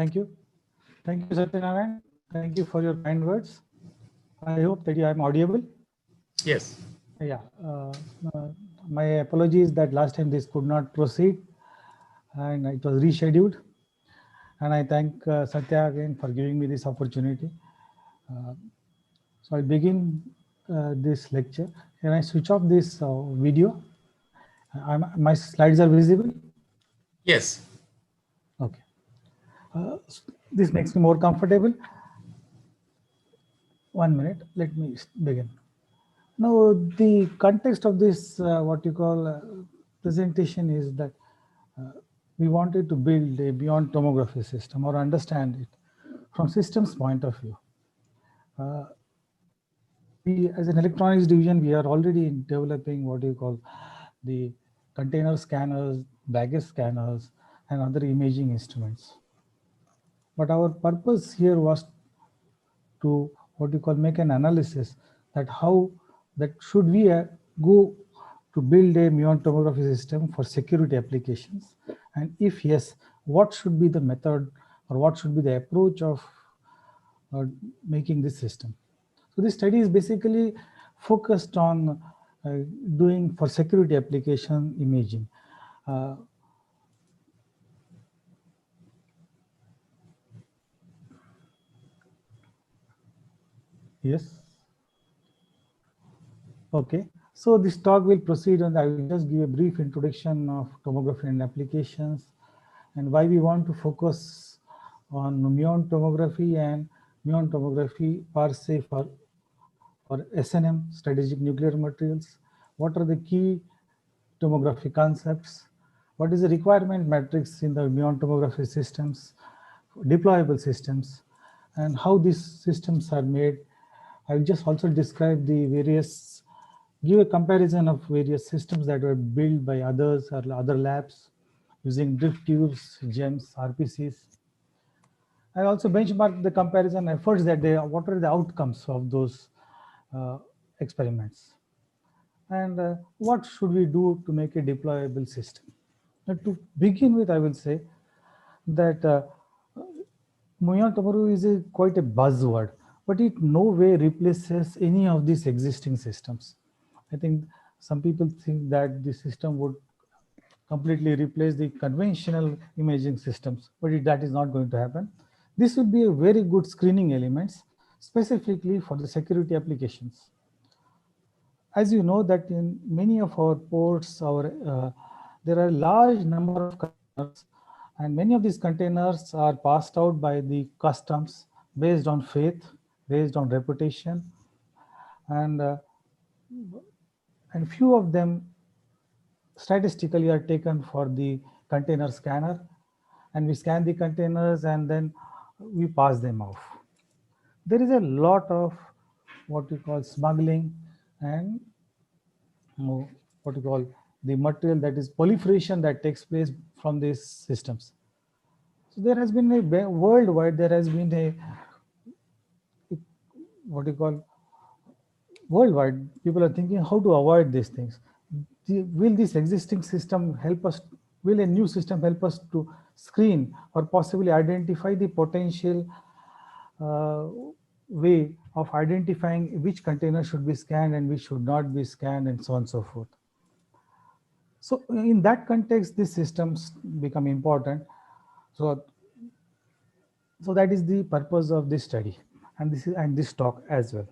Thank you. Thank you, Satyanarayan. Thank you for your kind words. I hope that I am audible. Yes. Yeah. My apologies that last time this could not proceed and it was rescheduled. And I thank Satya again for giving me this opportunity. So I begin this lecture. Can I switch off this video? My slides are visible? Yes. Okay. This makes me more comfortable. 1 minute, let me begin. Now, the context of this, what you call presentation is that we wanted to build a beyond tomography system or understand it from systems point of view. We, as an electronics division, we are already developing what you call the container scanners, baggage scanners, and other imaging instruments. But our purpose here was to what you call make an analysis that how that should we go to build a muon tomography system for security applications, and if yes, what should be the method or what should be the approach of making this system. So this study is basically focused on doing for security application imaging. Yes. Okay. So this talk will proceed and I will just give a brief introduction of tomography and applications and why we want to focus on muon tomography and muon tomography per se for SNM, strategic nuclear materials. What are the key tomography concepts? What is the requirement matrix in the muon tomography systems, deployable systems, and how these systems are made. I will just also describe the various, give a comparison of various systems that were built by others or other labs using drift tubes, GEMS, RPCs. I also benchmark the comparison efforts that what are the outcomes of those experiments. And what should we do to make a deployable system? Now, to begin with, I will say that muon tomography is quite a buzzword, but it no way replaces any of these existing systems. I think some people think that the system would completely replace the conventional imaging systems, but that is not going to happen. This would be a very good screening elements, specifically for the security applications. As you know that in many of our ports, there are a large number of containers, and many of these containers are passed out by the customs based on faith, based on reputation, and few of them statistically are taken for the container scanner, and we scan the containers and then we pass them off. There is a lot of what we call smuggling and what we call the material that is proliferation that takes place from these systems. So there has been a worldwide, there has been a what you call worldwide, people are thinking how to avoid these things. Will this existing system help us? Will a new system help us to screen or possibly identify the potential way of identifying which container should be scanned and which should not be scanned, and so on and so forth. So in that context, these systems become important. So that is the purpose of this study and this talk as well.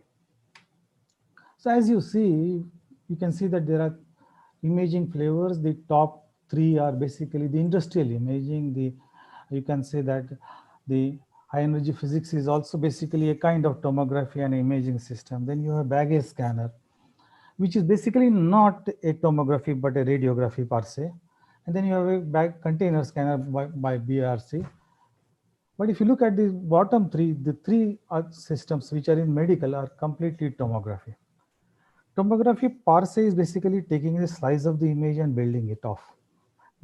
So as you see, you can see that there are imaging flavors. The top three are basically the industrial imaging. You can say that the high energy physics is also basically a kind of tomography and imaging system. Then you have baggage scanner, which is basically not a tomography but a radiography per se. And then you have a bag container scanner by BARC. But if you look at the bottom three, the three systems which are in medical are completely tomography. Tomography per se is basically taking a slice of the image and building it off,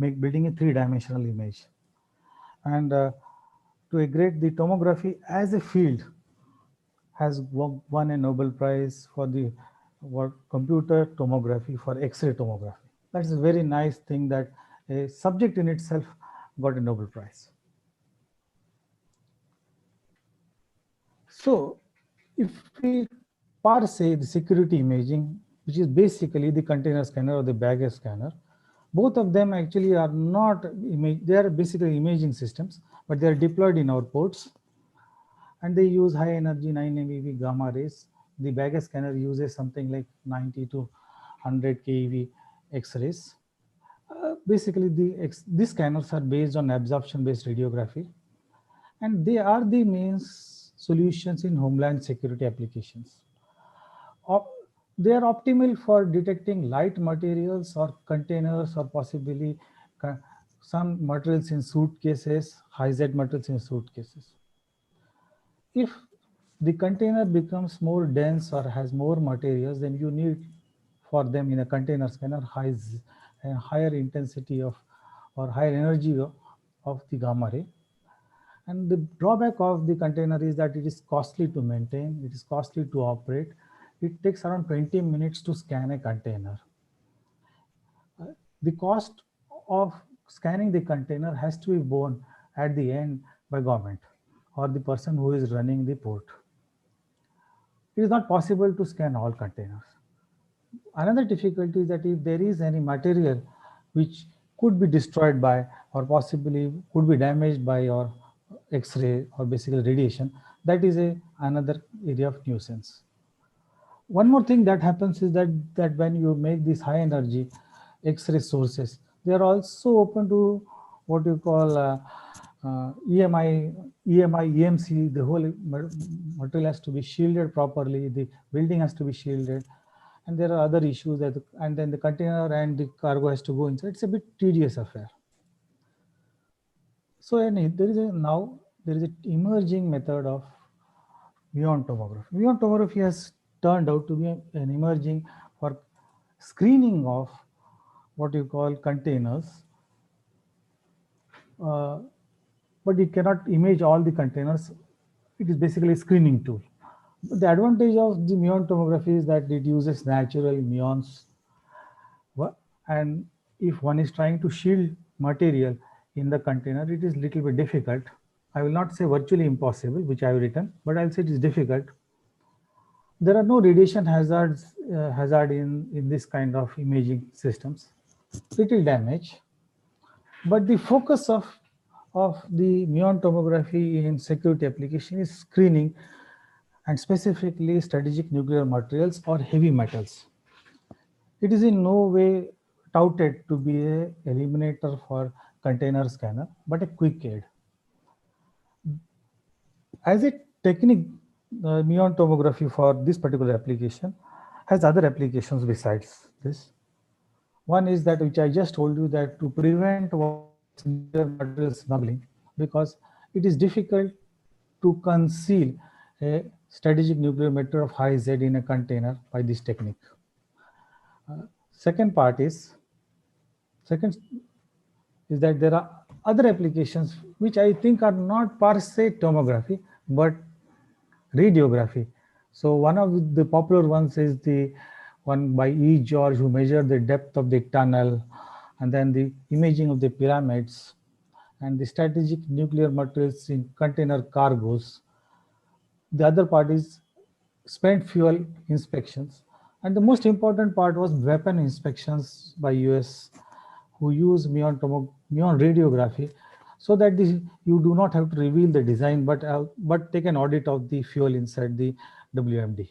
building a three-dimensional image. And to a grade, the tomography as a field has won a Nobel Prize for the computer tomography for X-ray tomography. That's a very nice thing that a subject in itself got a Nobel Prize. So if we parse say the security imaging, which is basically the container scanner or the baggage scanner, both of them actually are not image, they are basically imaging systems, but they are deployed in our ports and they use high energy 9 MeV gamma rays. The baggage scanner uses something like 90 to 100 keV X-rays. Basically, these scanners are based on absorption-based radiography, and they are the main solutions in homeland security applications. Op- they are optimal for detecting light materials or containers or possibly co- some materials in suitcases, high-Z materials in suitcases. If the container becomes more dense or has more materials, then you need for them in a container scanner higher intensity of or higher energy of the gamma ray. And the drawback of the container is that it is costly to maintain, it is costly to operate. It takes around 20 minutes to scan a container. The cost of scanning the container has to be borne at the end by government or the person who is running the port. It is not possible to scan all containers. Another difficulty is that if there is any material which could be destroyed by or possibly could be damaged by your X-ray or basically radiation, that is another area of nuisance. One more thing that happens is that when you make these high energy X-ray sources, they are also open to what you call EMC. The whole material has to be shielded properly. The building has to be shielded, and there are other issues that, and then the container and the cargo has to go inside. It's a bit tedious affair. So there is an emerging method of Muon tomography. Muon tomography has turned out to be an emerging for screening of what you call containers, uh, but it cannot image all the containers. It is basically a screening tool. The advantage of the muon tomography is that it uses natural muons, and if one is trying to shield material in the container, it is little bit difficult. I will not say virtually impossible, which I have written, but I'll say it is difficult. There are no radiation hazard in this kind of imaging systems. Little damage, but the focus of the muon tomography in security application is screening and specifically strategic nuclear materials or heavy metals. It is in no way touted to be a eliminator for container scanner, but a quick aid. As a technique, muon tomography for this particular application has other applications besides this. One is that which I just told you, that to prevent what we call this nuclear material smuggling, because it is difficult to conceal a strategic nuclear material of high Z in a container by this technique. Second part is, second is that there are other applications which I think are not per se tomography, but radiography. So one of the popular ones is the one by E. George, who measured the depth of the tunnel, and then the imaging of the pyramids, and the strategic nuclear materials in container cargoes. The other part is spent fuel inspections. And the most important part was weapon inspections by US, who use muon radiography, so that you do not have to reveal the design, but take an audit of the fuel inside the WMD.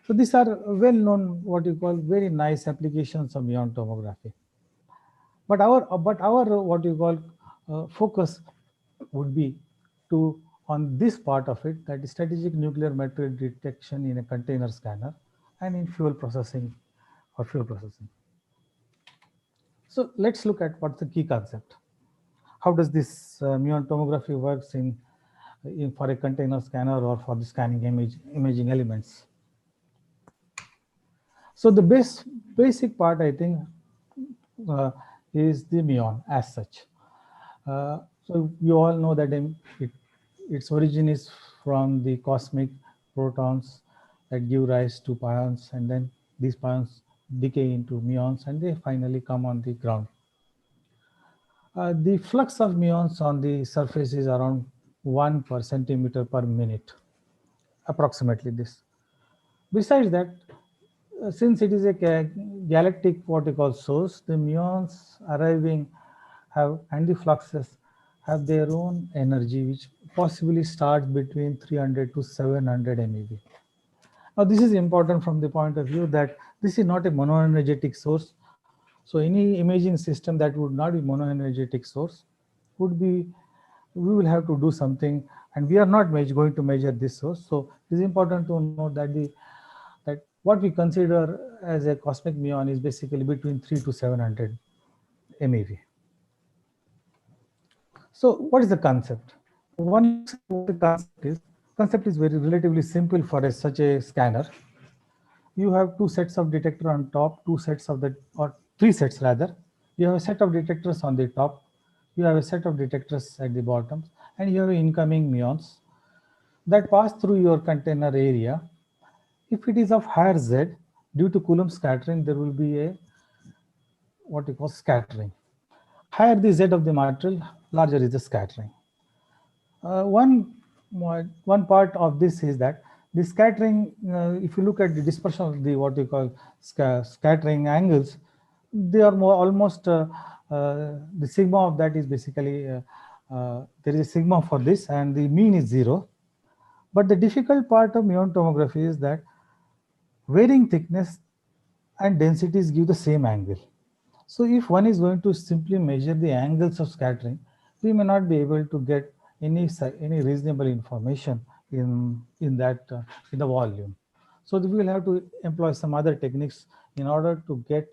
So these are well-known, what you call very nice applications of muon tomography. But our what you call focus would be to on this part of it, that is strategic nuclear material detection in a container scanner and in fuel processing or fuel processing. So let's look at what's the key concept. How does this muon tomography works in for a container scanner or for the scanning imaging elements? So the basic part, I think, uh, is the muon as such. So you all know that its origin is from the cosmic protons that give rise to pions, and then these pions decay into muons and they finally come on the ground. The flux of muons on the surface is around 1 per centimeter per minute. approximately this. Besides that, since it is a galactic what we call source, the muons arriving have and the fluxes have their own energy, which possibly starts between 300 to 700 MeV. Now, this is important from the point of view that this is not a monoenergetic source. So, any imaging system that would not be monoenergetic source would be, we will have to do something, and we are not going to measure this source. So, it is important to know that that what we consider as a cosmic muon is basically between 3 to 700 MeV. So, what is the concept? One looks at what the concept is. Concept is very relatively simple for such a scanner. You have two sets of detector on top, two sets of the, or three sets rather. You have a set of detectors on the top, you have a set of detectors at the bottom, and you have incoming muons that pass through your container area. If it is of higher Z, due to Coulomb scattering, there will be a what we call scattering. Higher the Z of the material, larger is the scattering. One part of this is that the scattering, if you look at the dispersion of the what you call scattering angles, they are more almost the sigma of that is basically there is a sigma for this, and the mean is 0. But the difficult part of muon tomography is that varying thickness and densities give the same angle. So if one is going to simply measure the angles of scattering, we may not be able to get any reasonable information in that in the volume. So we will have to employ some other techniques in order to get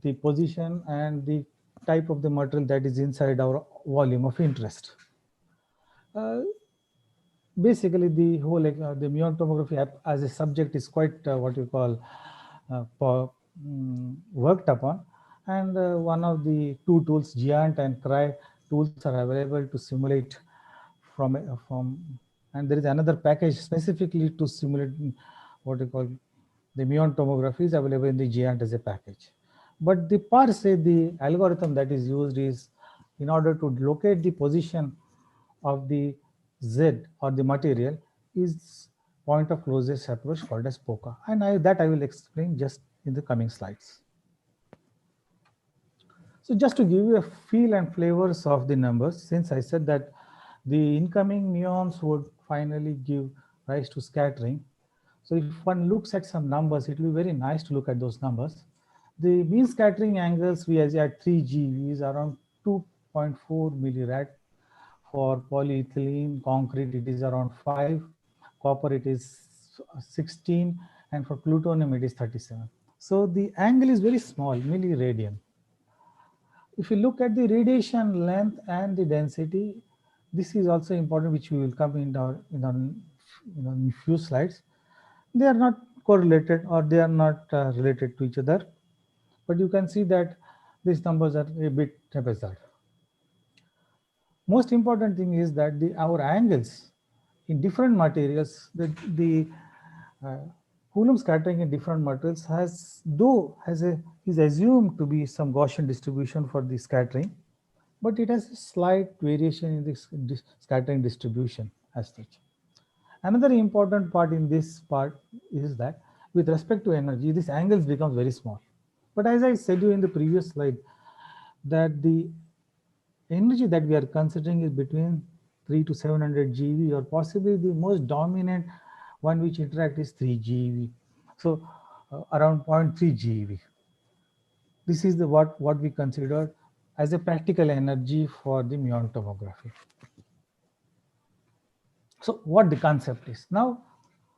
the position and the type of the material that is inside our volume of interest. Uh, Basically, the whole the muon tomography app as a subject is quite what you call worked upon, and one of the two tools, Giant and Cry tools, are available to simulate from, and there is another package specifically to simulate what you call the muon tomography is available in the Giant as a package. But the per se, the algorithm that is used is in order to locate the position of the Z or the material is point of closest approach called as POCA, and that I will explain just in the coming slides. So just to give you a feel and flavors of the numbers, since I said that the incoming muons would finally give rise to scattering. So if one looks at some numbers, it will be very nice to look at those numbers. The mean scattering angles we are at 3 GeV is around 2.4 millirad. For polyethylene, concrete, it is around 5. Copper, it is 16. And for plutonium, it is 37. So the angle is very small, milliradian. If you look at the radiation length and the density, this is also important, which we will come in few slides. They are not correlated, or they are not related to each other, but you can see that these numbers are a bit haphazard. Most important thing is that our angles in different materials, the uh, Coulomb scattering in different materials is assumed to be some Gaussian distribution for the scattering, but it has a slight variation in the scattering distribution as such. Another important part in this part is that with respect to energy, these angles becomes very small. But as I said you in the previous slide, that the energy that we are considering is between 3 to 700 GeV, or possibly the most dominant one which interact is 3 GeV. So around 0.3 GeV. This is what we consider as a practical energy for the muon tomography. So what the concept is. Now,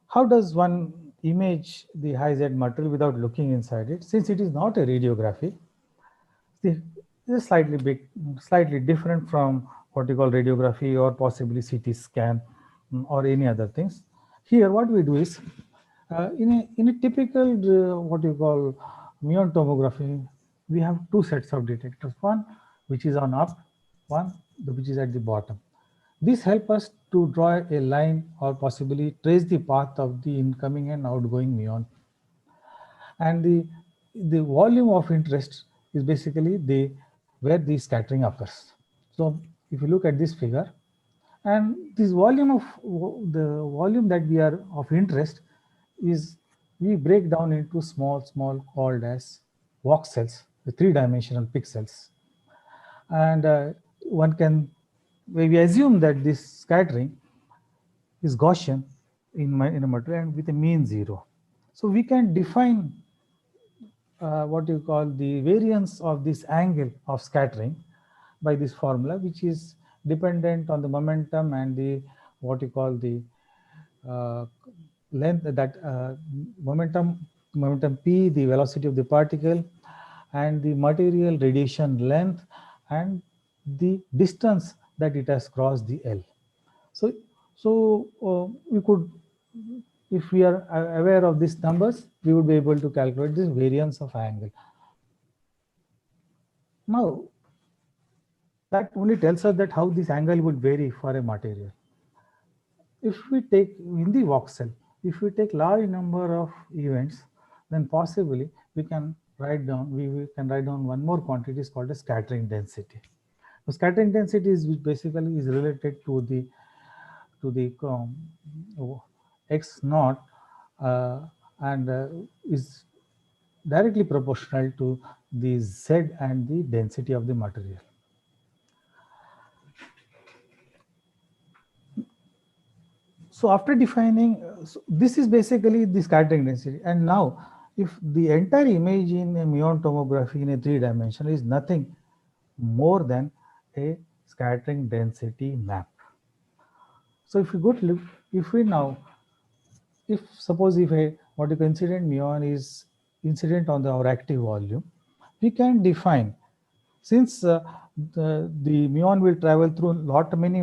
how does one image the high Z material without looking inside it? Since it is not a radiography, it is slightly different from what you call radiography or possibly CT scan or any other things. Here, what we do is in a typical what you call muon tomography, we have two sets of detectors. One which is on up, one which is at the bottom. This helps us to draw a line or possibly trace the path of the incoming and outgoing muon. And the volume of interest is basically where the scattering occurs. So if you look at this figure, And this volume of the volume that we are of interest is we break down into small called as voxels, the three-dimensional pixels. And one can, we assume that this scattering is Gaussian in a material and with a mean zero. So we can define what you call the variance of this angle of scattering by this formula, which is dependent on the momentum and the what you call the uh, length, that momentum p, the velocity of the particle, and the material radiation length, and the distance that it has crossed the L. So, we could, if we are aware of these numbers, we would be able to calculate this variance of angle. Now, that only tells us that how this angle would vary for a material. If we take in the voxel, if we take large number of events, then possibly we can write down, we can write down one more quantity is called a scattering density. The scattering density is basically is related to the x naught and is directly proportional to the z and the density of the material. So after defining, so this is basically the scattering density. And now, if the entire image in a muon tomography in a 3-dimension is nothing more than a scattering density map. So if we go to look, if we now, if suppose if a what you incident muon is incident on our active volume, we can define, since the muon will travel through lot many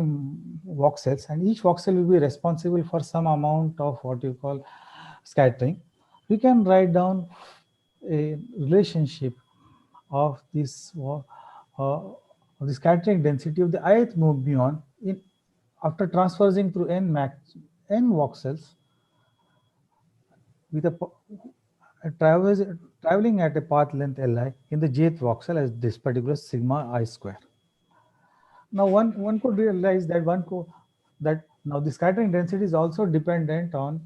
voxels, and each voxel will be responsible for some amount of what you call scattering, we can write down a relationship of this of the scattering density of the ith muon in after transversing through n voxels with a traveling at a path length Li in the jth voxel as this particular sigma I square. Now one could realize that that now the scattering density is also dependent on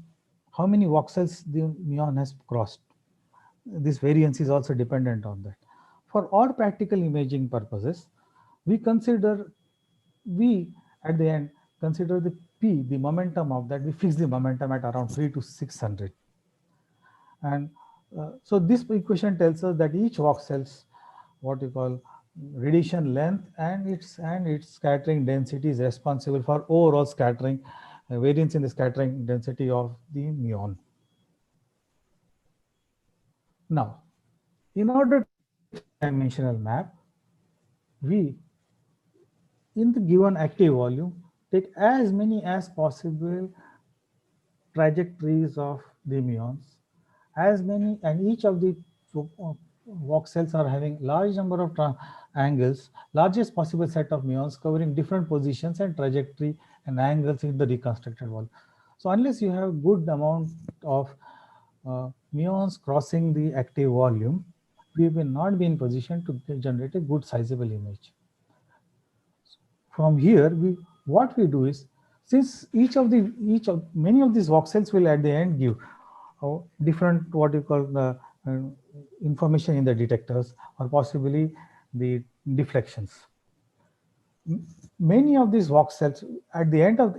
how many voxels the muon has crossed. This variance is also dependent on that. For all practical imaging purposes, we consider we at the end consider the p, the momentum of that. We fix the momentum at around 3 to 600. And so this equation tells us that each voxel's what you call radiation length and its scattering density is responsible for overall scattering variance in the scattering density of the muon. Now, in order to make a three-dimensional map, we, in the given active volume, take as many as possible trajectories of the muons, as many, and each of the voxels are having large number of angles, largest possible set of muons covering different positions and trajectory and angles in the reconstructed volume. So unless you have good amount of muons crossing the active volume, we will not be in position to generate a good sizable image. From here, what we do is, since many of these voxels will at the end give different what you call the information in the detectors or possibly the deflections. Many of these voxels at the end of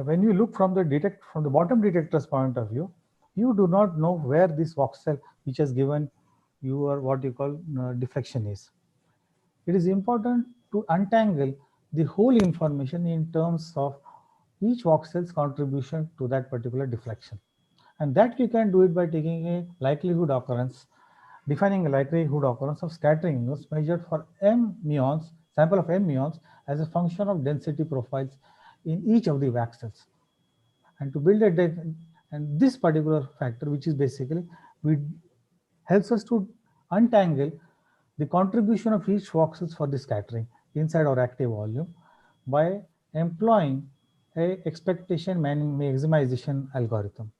when you look from the bottom detector's point of view, you do not know where this voxel which has given your what you call deflection is. It is important to untangle the whole information in terms of each voxel's contribution to that particular deflection. And that you can do it by taking a likelihood occurrence, defining a likelihood occurrence of scattering inverse measured for m muons, sample of m muons as a function of density profiles in each of the voxels. And to build and this particular factor, which is basically, helps us to untangle the contribution of each voxels for the scattering inside our active volume by employing a expectation maximization algorithm.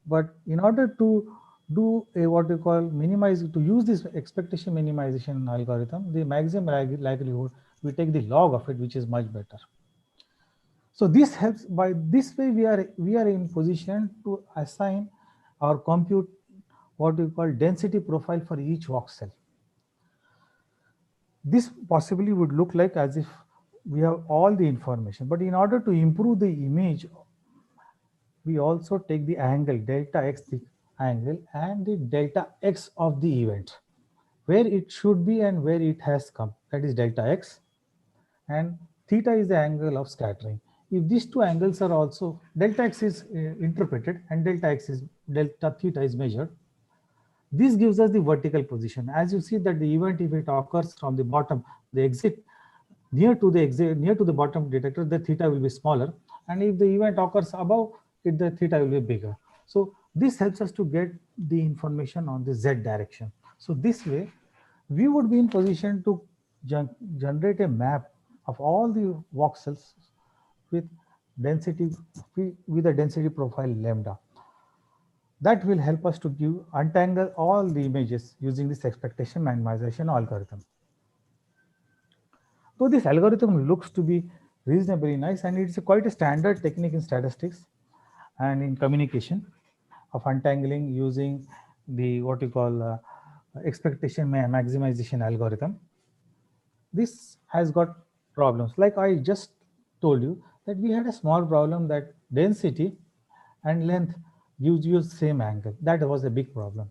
But in order to do a what we call to use this expectation minimization algorithm, the maximum likelihood, we take the log of it, which is much better. So this helps. By this way, we are in position to assign or compute what we call density profile for each voxel. This possibly would look like as if we have all the information, but in order to improve the image, we also take the angle delta x, the angle, and the delta x of the event, where it should be and where it has come, that is delta x, and theta is the angle of scattering. If these two angles are also, delta x is interpreted and delta x is, delta theta is measured, this gives us the vertical position. As you see that the event, if it occurs from the bottom, the exit near to the bottom detector, the theta will be smaller, and if the event occurs above it, the theta will be bigger. So this helps us to get the information on the z direction. So this way we would be in position to generate a map of all the voxels with density, with a density profile lambda. That will help us to untangle all the images using this expectation minimization algorithm. So this algorithm looks to be reasonably nice, and it's quite a standard technique in statistics and in communication of untangling using the what you call expectation maximization algorithm. This has got problems. Like I just told you that we had a small problem that density and length gives you same angle. That was a big problem.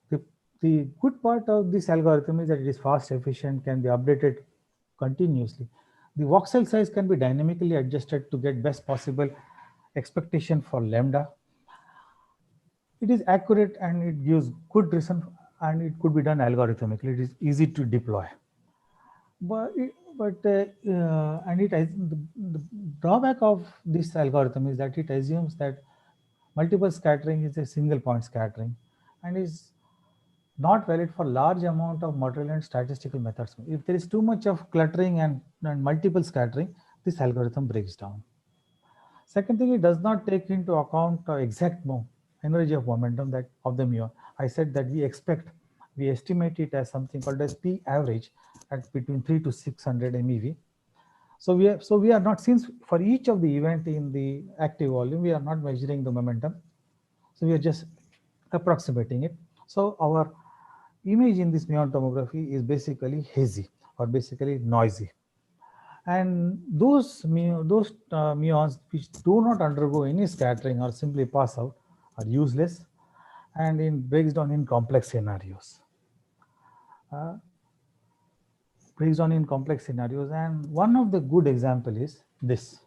The, the good part of this algorithm is that it is fast, efficient, can be updated continuously. The voxel size can be dynamically adjusted to get best possible expectation for lambda. It is accurate and it gives good reason, and it could be done algorithmically. It is easy to deploy. And the drawback of this algorithm is that it assumes that multiple scattering is a single point scattering and is not valid for large amount of material and statistical methods. If there is too much of cluttering and multiple scattering, this algorithm breaks down. Second thing, it does not take into account exact energy of momentum that of the muon. I said that we estimate it as something called as P average at between 3 to 600 MeV. So we are not, since for each of the event in the active volume, we are not measuring the momentum. So we are just approximating it. So our image in this muon tomography is basically hazy or basically noisy. And those muons which do not undergo any scattering or simply pass out are useless and breaks down in complex scenarios. And one of the good example is this.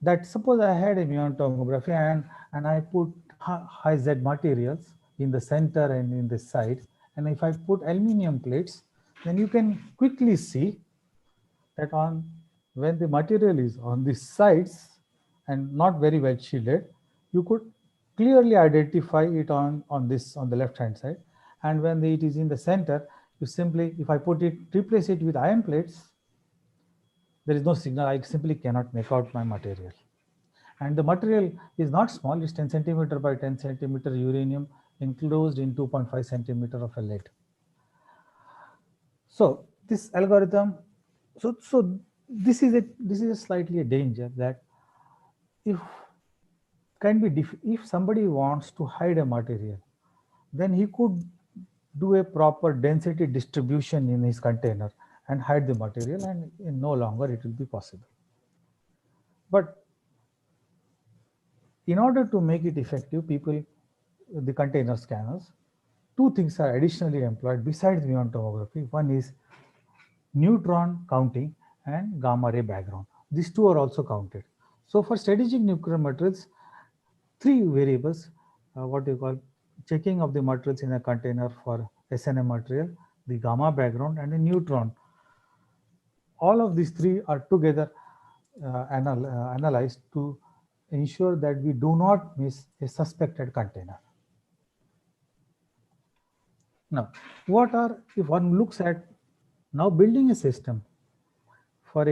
That suppose I had a muon tomography and I put high Z materials in the center and in the side, and if I put aluminum plates, then you can quickly see that when the material is on the sides and not very well shielded, you could clearly identify it on the left hand side. And when it is in the center, you simply, if I replace it with iron plates, there is no signal. I simply cannot make out my material. And the material is not small, it's 10 centimeter by 10 centimeter uranium enclosed in 2.5 centimeter of a lead. So this algorithm, so this is a slightly a danger, that if somebody wants to hide a material, then he could do a proper density distribution in his container and hide the material, and no longer it will be possible. But in order to make it effective, the container scanners, two things are additionally employed besides muon tomography. One is neutron counting and gamma ray background. These two are also counted. So for strategic nuclear materials, three variables, what you call checking of the materials in a container for SNM material, the gamma background, and a neutron. All of these three are together analyzed to ensure that we do not miss a suspected container. Now, if one looks at now building a system for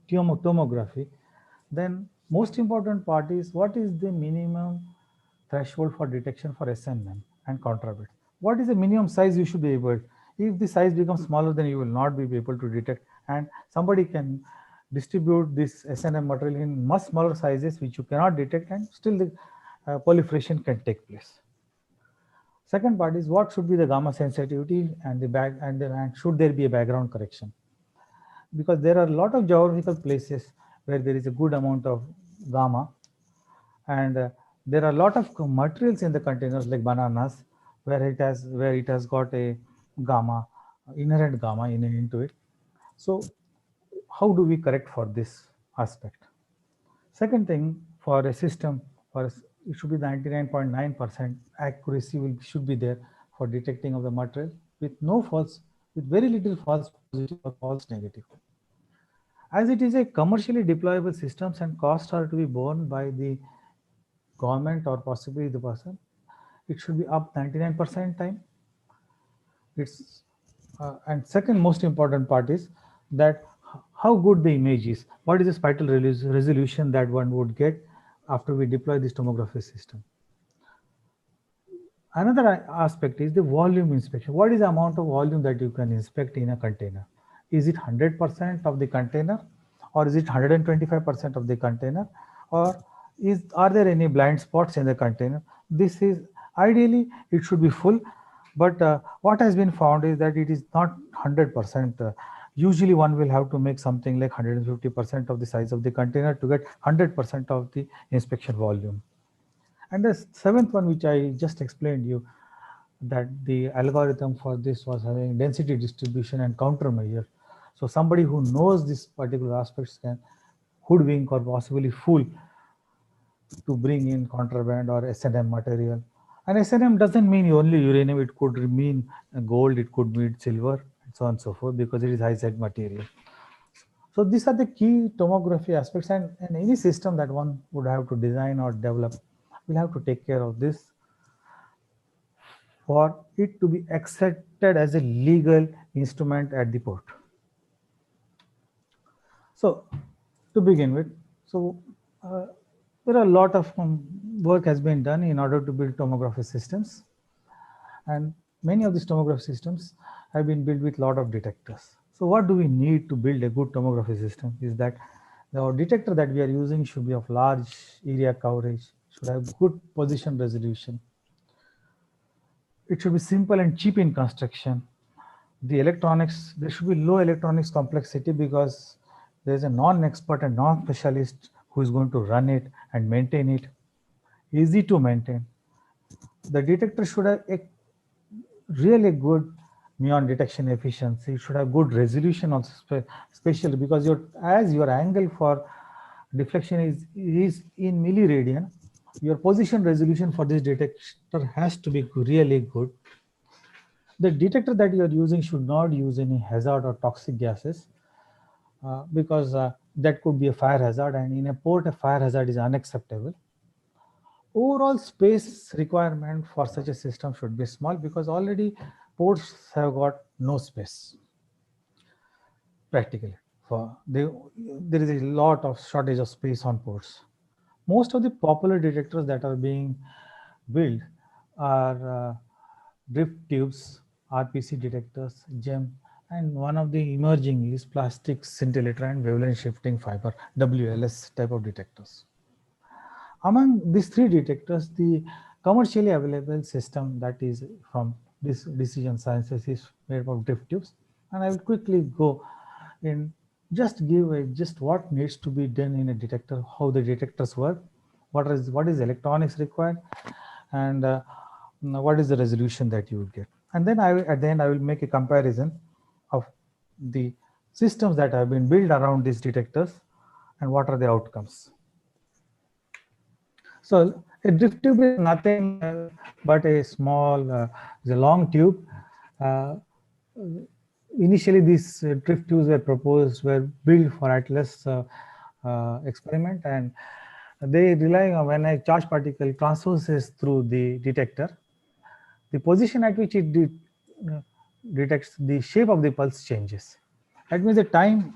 tomography, then most important part is what is the minimum threshold for detection for SNM and contrabit. What is the minimum size you should be able? If the size becomes smaller, then you will not be able to detect, and somebody can distribute this SNM material in much smaller sizes which you cannot detect, and still the proliferation can take place. Second part is what should be the gamma sensitivity and and should there be a background correction? Because there are a lot of geographical places where there is a good amount of gamma, and there are a lot of materials in the containers like bananas where it has got a gamma, inherent gamma into it. So how do we correct for this aspect? Second thing, for a system, it should be 99.9% accuracy should be there for detecting of the material with no false, with very little false positive or false negative. As it is a commercially deployable systems and costs are to be borne by the government or possibly the person, it should be up 99% time. It's and second most important part is that how good the image is. What is the spatial resolution that one would get after we deploy this tomography system? Another aspect is the volume inspection. What is the amount of volume that you can inspect in a container? Is it 100% of the container, or is it 125% of the container, or are there any blind spots in the container? This is ideally it should be full, but what has been found is that it is not 100%. Usually one will have to make something like 150% of the size of the container to get 100% of the inspection volume. And the seventh one, which I just explained you, that the algorithm for this was having density distribution and countermeasure. So somebody who knows this particular aspects can hoodwink or possibly fool to bring in contraband or SNM material. And SNM doesn't mean only uranium, it could mean gold, it could mean silver, and so on and so forth, because it is high-tech material. So these are the key tomography aspects, and any system that one would have to design or develop will have to take care of this for it to be accepted as a legal instrument at the port. So to begin with, so there are a lot of work has been done in order to build tomography systems, and many of these tomography systems have been built with a lot of detectors. So what do we need to build a good tomography system is that the detector that we are using should be of large area coverage, should have good position resolution. It should be simple and cheap in construction. The electronics, there should be low electronics complexity because there's a non-expert and non-specialist who is going to run it and maintain it. Easy to maintain. The detector should have a really good muon detection efficiency. It should have good resolution also, especially because as your angle for deflection is in milliradian, your position resolution for this detector has to be really good. The detector that you are using should not use any hazard or toxic gases because that could be a fire hazard, and in a port a fire hazard is unacceptable. Overall space requirement for such a system should be small because already ports have got no space practically. There is a lot of shortage of space on ports. Most of the popular detectors that are being built are drift tubes, RPC detectors, GEM, and one of the emerging is plastic scintillator and wavelength shifting fiber, WLS type of detectors. Among these three detectors, the commercially available system that is from this Decision Sciences is made of drift tubes, and I will quickly go in just give just what needs to be done in a detector, how the detectors work, what is electronics required, and what is the resolution that you will get. And then at the end I will make a comparison of the systems that have been built around these detectors and what are the outcomes. So a drift tube is nothing but a small, a long tube. Uh, Initially, these drift tubes were built for Atlas experiment, and they rely on when a charge particle transverses through the detector, the position at which it detects the shape of the pulse changes. That means the time,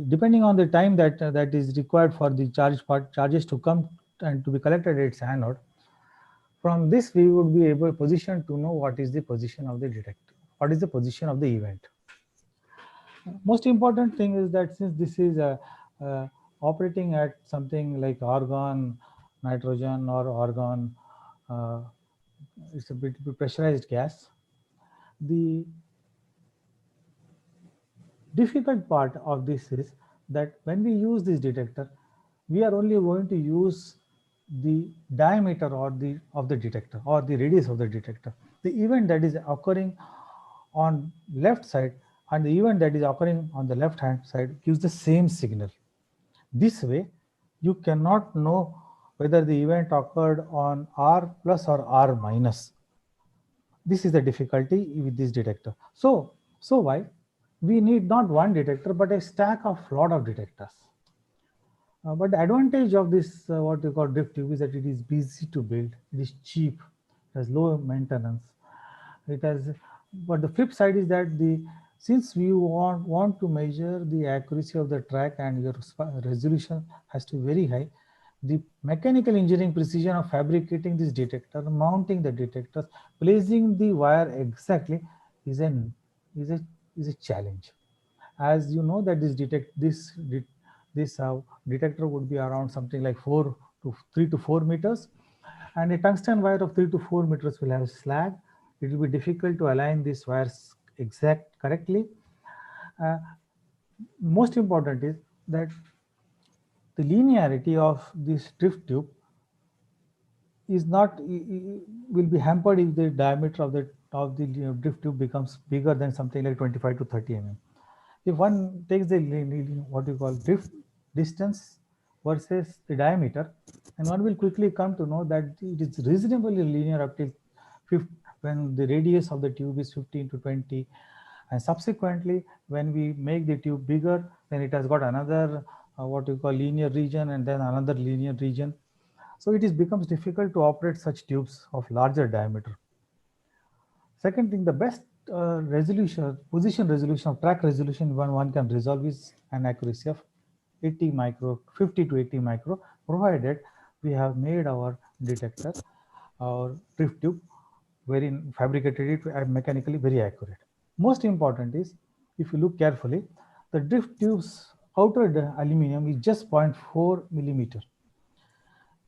depending on the time that is required for the charges to come and to be collected at its anode. From this, we would be able position to know what is the position of the detector, what is the position of the event. Most important thing is that since this is operating at something like argon, nitrogen, or argon, uh, it's a bit pressurized gas. The difficult part of this is that when we use this detector, we are only going to use the diameter or the of the detector or the radius of the detector. The event that is occurring on left side and the event that is occurring on the left hand side gives the same signal. This way, you cannot know whether the event occurred on R plus or R minus. This is the difficulty with this detector. So why? We need not one detector, but a stack of lot of detectors. But the advantage of this, what you call drift tube, is that it is easy to build, it is cheap, it has low maintenance. It has, but the flip side is that the since we want to measure the accuracy of the track and your resolution has to be very high, the mechanical engineering precision of fabricating this detector, mounting the detectors, placing the wire exactly is an is a is a challenge. As you know that this detector would be around something like 3 to 4 meters, and a tungsten wire of 3 to 4 meters will have slag. It will be difficult to align these wires exact correctly. Uh, Most important is that the linearity of this drift tube is not will be hampered if the diameter of the drift tube becomes bigger than something like 25 to 30 mm. If one takes the what you call drift distance versus the diameter, and one will quickly come to know that it is reasonably linear up till 50, when the radius of the tube is 15 to 20, and subsequently when we make the tube bigger, then it has got another what you call linear region and then another linear region. So it is becomes difficult to operate such tubes of larger diameter. Second thing, the best position resolution of track resolution one can resolve is an accuracy of 80 micro, 50 to 80 micro, provided we have made our detector or drift tube very fabricated it and mechanically very accurate. Most important is, if you look carefully, the drift tube's outer aluminum is just zero point 0.4 millimeter.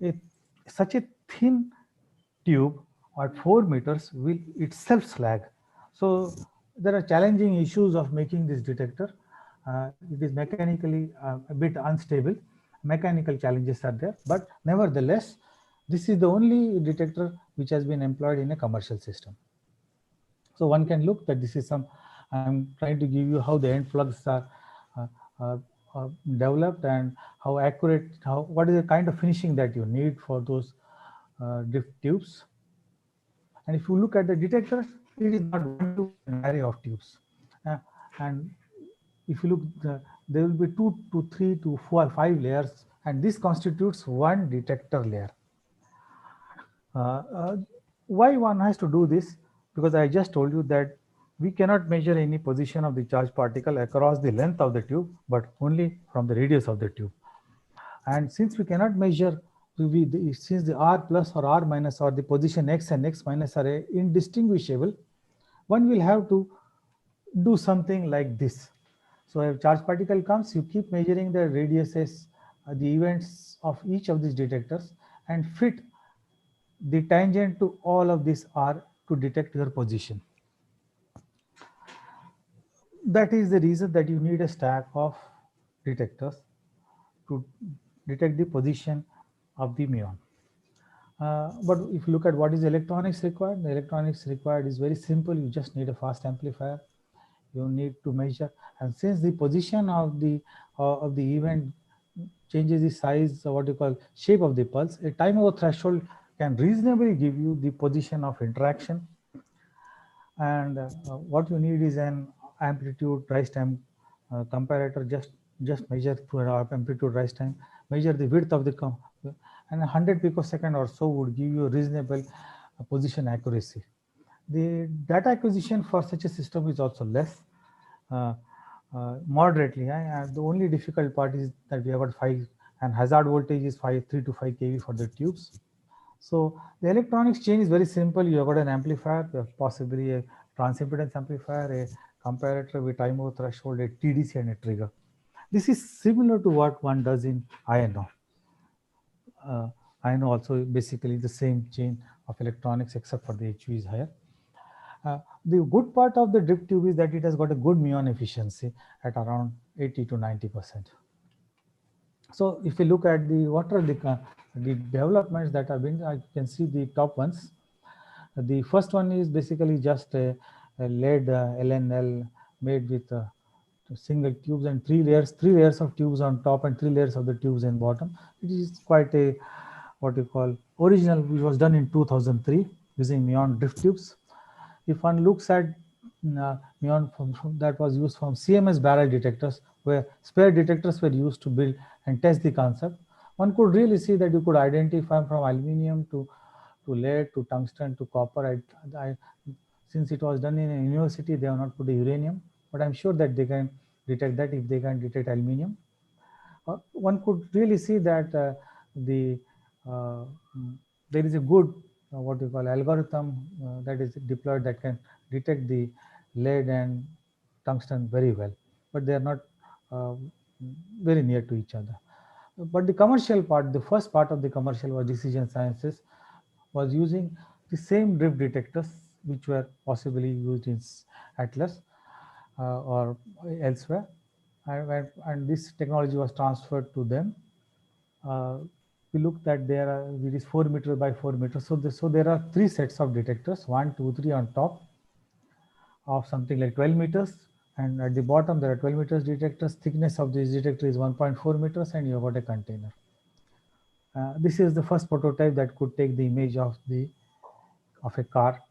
A, Such a thin tube at 4 meters will itself slag. So there are challenging issues of making this detector. It is mechanically a bit unstable. Mechanical challenges are there, but nevertheless, this is the only detector which has been employed in a commercial system. So one can look that this is some, I'm trying to give you how the end plugs uh, uh, developed and how accurate, what is the kind of finishing that you need for those drift tubes. And if you look at the detector, it is not one tube but an array of tubes. Uh, and if you look, there will be 2 to 3 to 4 5 layers, and this constitutes one detector layer. Uh, uh, why one has to do this? Because I just told you that we cannot measure any position of the charged particle across the length of the tube, but only from the radius of the tube. And since we cannot measure, since the R plus or R minus or the position X and X minus are indistinguishable, one will have to do something like this. So if charge particle comes, you keep measuring the radiuses, the events of each of these detectors, and fit the tangent to all of these R to detect your position. That is the reason that you need a stack of detectors to detect the position of the muon. But if you look at what is electronics required, the electronics required is very simple. You just need a fast amplifier. You need to measure, and since the position of the event changes the size, what you call shape of the pulse, a time over threshold can reasonably give you the position of interaction. And what you need is an amplitude rise time comparator. Just measure through amplitude rise time, measure the width of the and 100 picosecond or so would give you a reasonable position accuracy. The data acquisition for such a system is also less, uh, moderately. The only difficult part is that we have got 5, and hazard voltage is 3 to 5 kV for the tubes. So the electronics chain is very simple. You have got an amplifier, possibly a transimpedance amplifier, a comparator with time over threshold, a TDC and a trigger. This is similar to what one does in INO. INO also basically the same chain of electronics except for the HV is higher. The good part of the drip tube is that it has got a good muon efficiency at around 80 to 90%. So if you look at what are the developments that have been, I can see the top ones. The first one is basically just a lead LNL made with single tubes and three layers of tubes on top and three layers of the tubes in bottom. It is quite a what you call original, which was done in 2003 using Muon drift tubes. If one looks at Muon that was used from CMS barrel detectors, where spare detectors were used to build and test the concept, one could really see that you could identify from aluminum to lead to tungsten to copper. Since it was done in a university, they have not put the uranium, but I'm sure that they can detect that if they can detect aluminum. One could really see that the uh, there is a good what you call algorithm that is deployed that can detect the lead and tungsten very well, but they are not uh, very near to each other. But the commercial part, the first part of the commercial was Decision Sciences, was using the same drift detectors which were possibly used in Atlas or elsewhere, and this technology was transferred to them. Uh, we looked at it is 4 meter by 4 meters. So there are three sets of detectors, 1, 2, 3 on top of something like 12 meters. And at the bottom, there are 12 meters detectors. Thickness of this detector is 1.4 meters, and you have got a container. This is the first prototype that could take the image of a car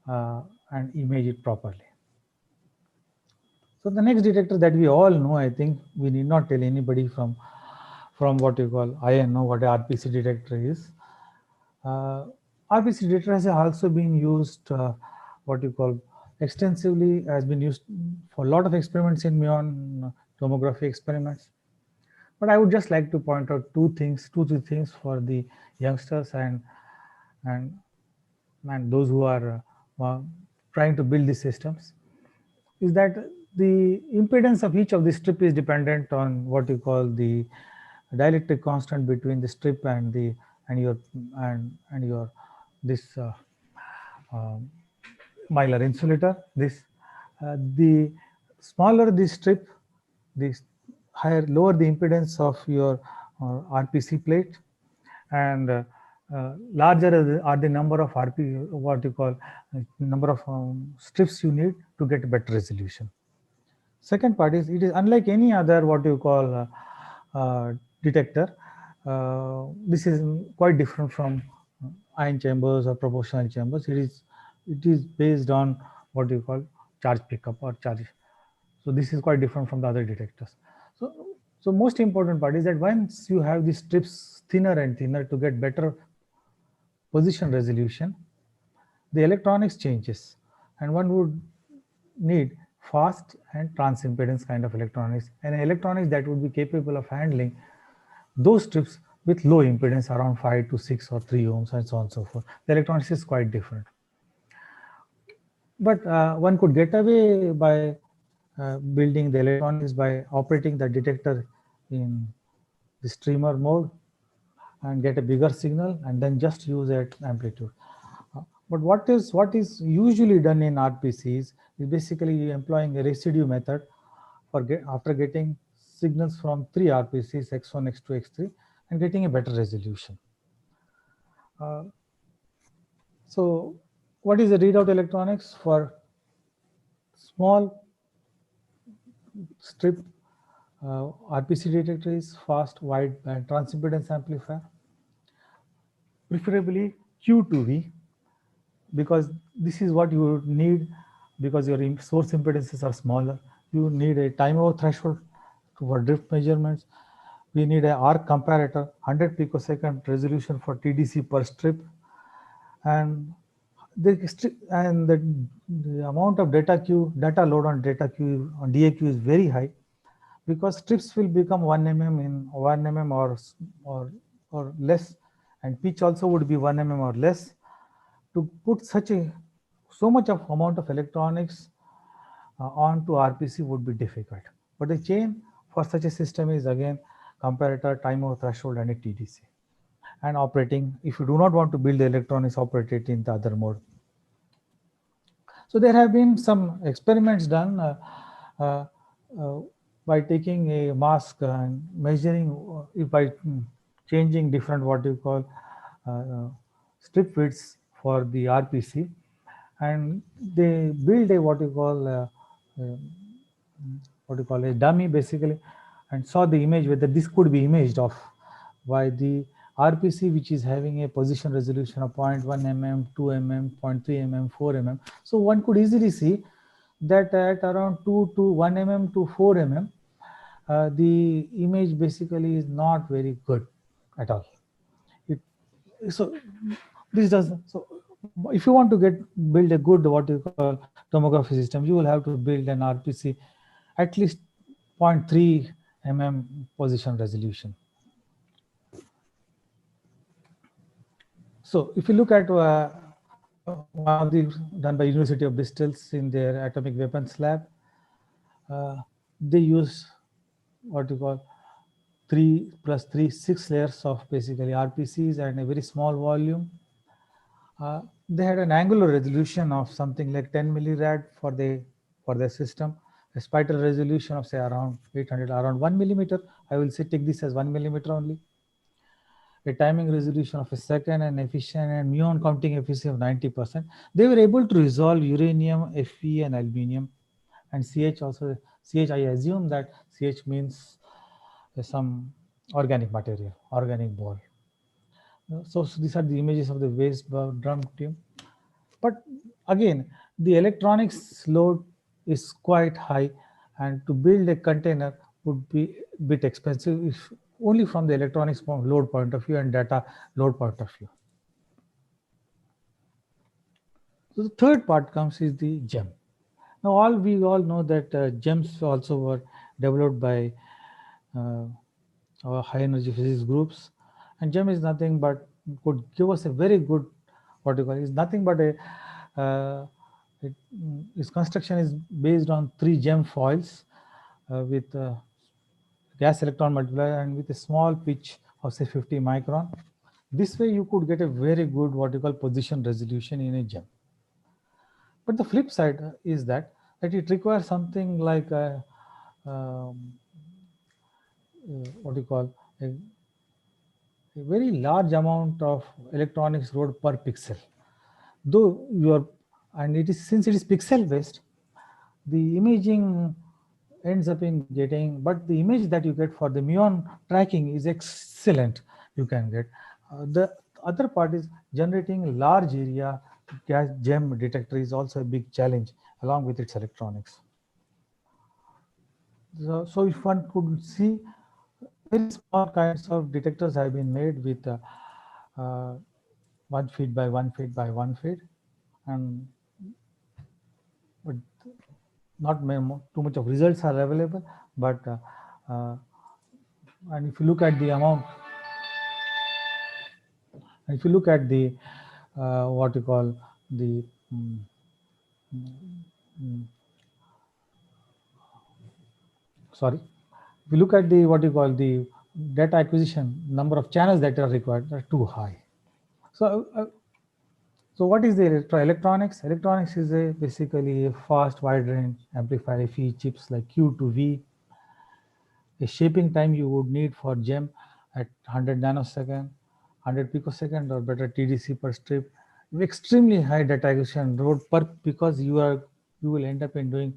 and image it properly. So the next detector that we all know, I think we need not tell anybody from what you call INO what a RPC detector is. RPC detector has also been used what you call extensively, has been used for a lot of experiments in Muon tomography experiments. But I would just like to point out two, three things for the youngsters and those who are trying to build these systems, is that the impedance of each of the strip is dependent on what you call the dielectric constant between the strip and your this mylar insulator. The smaller the strip, the lower the impedance of your RPC plate, and larger are the number of what you call number of strips you need to get better resolution. Second part is, it is unlike any other what you call detector. This is quite different from ion chambers or proportional chambers. It is based on what you call charge pickup or charge. So this is quite different from the other detectors. So so most important part is that once you have the strips thinner and thinner to get better position resolution, the electronics changes, and one would need fast and transimpedance kind of electronics, and electronics that would be capable of handling those strips with low impedance around 5 to 6 or 3 ohms and so on and so forth. The electronics is quite different. But one could get away by building the electronics by operating the detector in the streamer mode and get a bigger signal and then just use that amplitude. But what is usually done in RPCs is basically employing a residue method after getting signals from three RPCs, X1, X2, X3, and getting a better resolution. Uh, so what is the readout electronics for small strip RPC detector? Is fast wide band transimpedance amplifier, preferably Q2V, because this is what you need, because your source impedances are smaller. You need a time over threshold for drift measurements. We need a arc comparator, 100 picosecond resolution for TDC per strip, and the amount of data load on data queue on DAQ is very high, because strips will become 1 mm in 1 mm or less, and pitch also would be 1 mm or less. To put so much of amount of electronics onto RPC would be difficult. But the chain for such a system is again comparator, time of threshold, and a TDC. And operating, if you do not want to build the electronics, operate it in the other mode. So there have been some experiments done uh, uh, by taking a mask and measuring if by changing different what you call strip widths for the RPC, and they build a what you call a dummy basically, and saw the image whether this could be imaged of by the RPC, which is having a position resolution of 0.1 mm, 2 mm, 0.3 mm, 4 mm. So one could easily see that at around 2 to 1 mm to 4 mm, the image basically is not very good at all. It, so this does so. If you want to build a good what you call tomography system, you will have to build an RPC at least 0.3 mm position resolution. So if you look at one of the done by University of Bristol's in their atomic weapons lab, they use what you call 3 plus 3, 6 layers of basically RPCs and a very small volume. They had an angular resolution of something like 10 millirad for their system, a spatial resolution of say around 800, around 1 millimeter. I will say take this as 1 millimeter only. A timing resolution of a second, and efficient and muon counting efficiency of 90%. They were able to resolve uranium, Fe, and aluminum, and CH also. CH, I assume that CH means some organic material, organic ball. So these are the images of the waste drum tube. But again, the electronics load is quite high, and to build a container would be a bit expensive if only from the electronics load point of view and data load point of view. So the third part comes is the gem. Now we all know that gems also were developed by our high energy physics groups, and gem is nothing but could give us a very good what you call is nothing but a its construction is based on 3 gem foils with gas electron multiplier and with a small pitch of say 50 micron. This way you could get a very good what you call position resolution in a gem. But the flip side is that it requires something like um, what you call a very large amount of electronics load per pixel. Though you are, and it is since it is pixel based, the imaging ends up in getting, but the image that you get for the muon tracking is excellent. You can get the other part is generating large area gas gem detector is also a big challenge along with its electronics. So if one could see, very small kinds of detectors have been made with 1 feet by 1 feet by 1 feet, and but not too much of results are available. But and if you look at the amount, if you look at the what you call the mm, mm, sorry, if you look at the what you call the data acquisition number of channels that are required are too high. So so what is the electronics? Electronics is basically a fast wide range amplifier FE chips like Q to V. A shaping time you would need for gem at 100 nanosecond, 100 picosecond, or better TDC per strip. Extremely high data acquisition load per, because you will end up in doing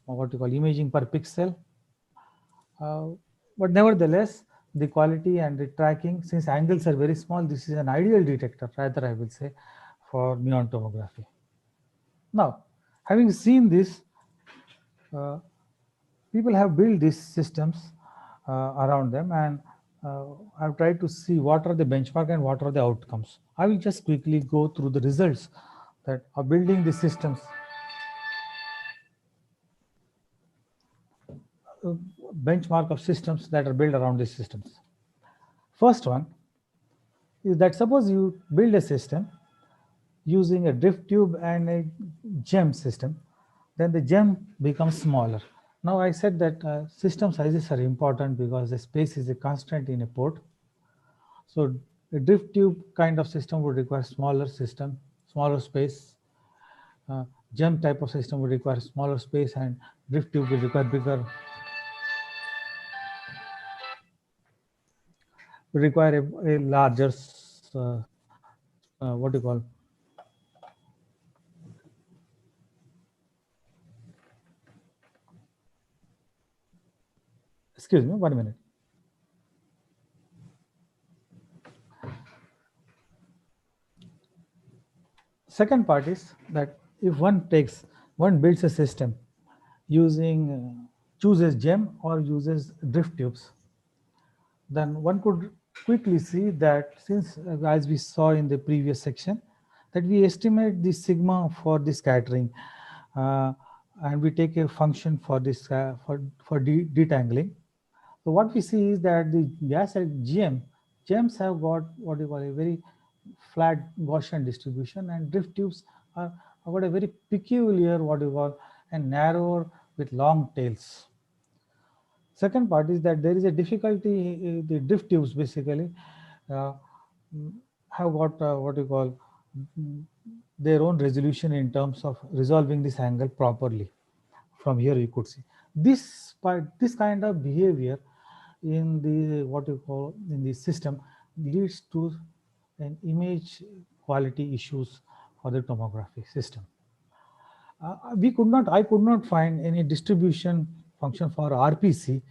what you call imaging per pixel. Uh, but nevertheless, the quality and the tracking, since angles are very small, this is an ideal detector, rather I will say, for muon tomography. Now, having seen this, uh, people have built these systems around them, and I've tried to see what are the benchmark and what are the outcomes. I will just quickly go through the results that are building the systems. Benchmark of systems that are built around these systems. First one is that suppose you build a system using a drift tube and a gem system, then the gem becomes smaller. Now I said that system sizes are important because the space is a constant in a port. So a drift tube kind of system would require smaller system, smaller space. Uh, Gem type of system would require smaller space, and drift tube will require bigger, require a larger, uh, what do you call, excuse me, 1 minute. Second part is that if one builds a system using, chooses gem or uses drift tubes, then one could quickly see that since, as we saw in the previous section, that we estimate the sigma for the scattering, uh, and we take a function for this, for detangling. So what we see is that the gas at gems have got what you call a very flat Gaussian distribution, and drift tubes are have got a very peculiar what you call and narrower with long tails. Second part is that there is a difficulty. The drift tubes basically uh, have got what you call mm, their own resolution in terms of resolving this angle properly. From here you could see this kind of behavior in the what you call in the system leads to an image quality issues for the tomography system. I could not find any distribution function for RPC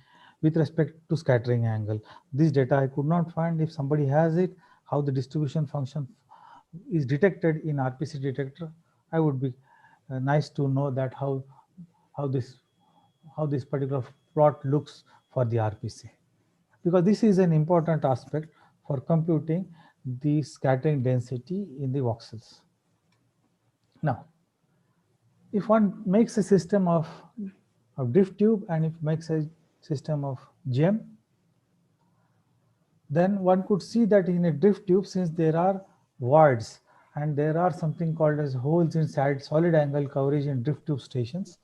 with respect to scattering angle. This data I could not find. If somebody has it, how the distribution function is detected in RPC detector, I would be nice to know that how this how this particular plot looks for the RPC, because this is an important aspect for computing the scattering density in the voxels. Now, if one makes a system of drift tube and if makes a system of gem, then one could see that in a drift tube, since there are voids and there are something called as holes inside solid angle coverage in drift tube stations,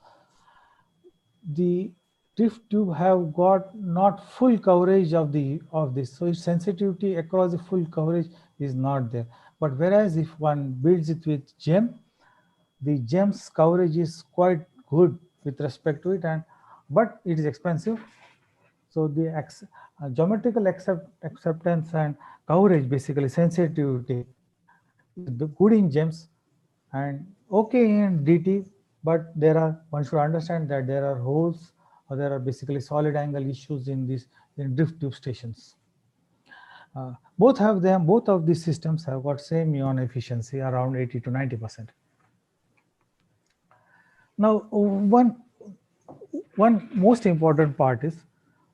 the drift tube have got not full coverage of this, so its sensitivity across the full coverage is not there. But whereas if one builds it with gem, the gems coverage is quite good with respect to it, and but it is expensive. So the geometrical acceptance and coverage, basically sensitivity, is good in gems and okay in DT, but there are, one should understand that there are holes or there are basically solid angle issues in this in drift tube stations. Both of these systems have got same Muon efficiency around 80 to 90%. Now, one most important part is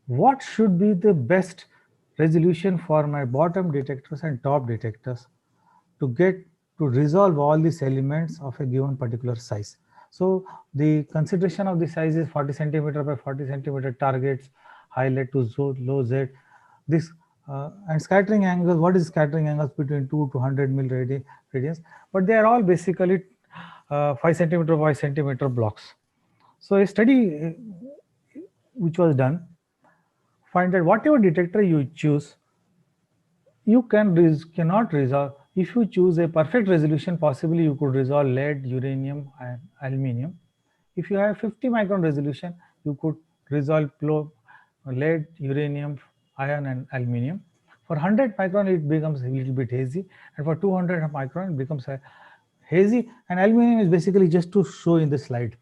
what should be the best resolution for my bottom detectors and top detectors to get to resolve all these elements of a given particular size. So the consideration of the size is 40 centimeter by 40 centimeter targets, highlight to low Z. This and scattering angles, what is scattering angles between 2 to 100 mil radians, but they are all basically 5 centimeter by centimeter blocks. So a study which was done find that whatever detector you choose, you cannot resolve. If you choose a perfect resolution, possibly you could resolve lead, uranium, and aluminum. If you have 50 micron resolution, you could resolve lead, uranium, iron, and aluminum. For 100 micron, it becomes a little bit hazy, and for 200 micron, it becomes hazy. And aluminum is basically just to show in the slide,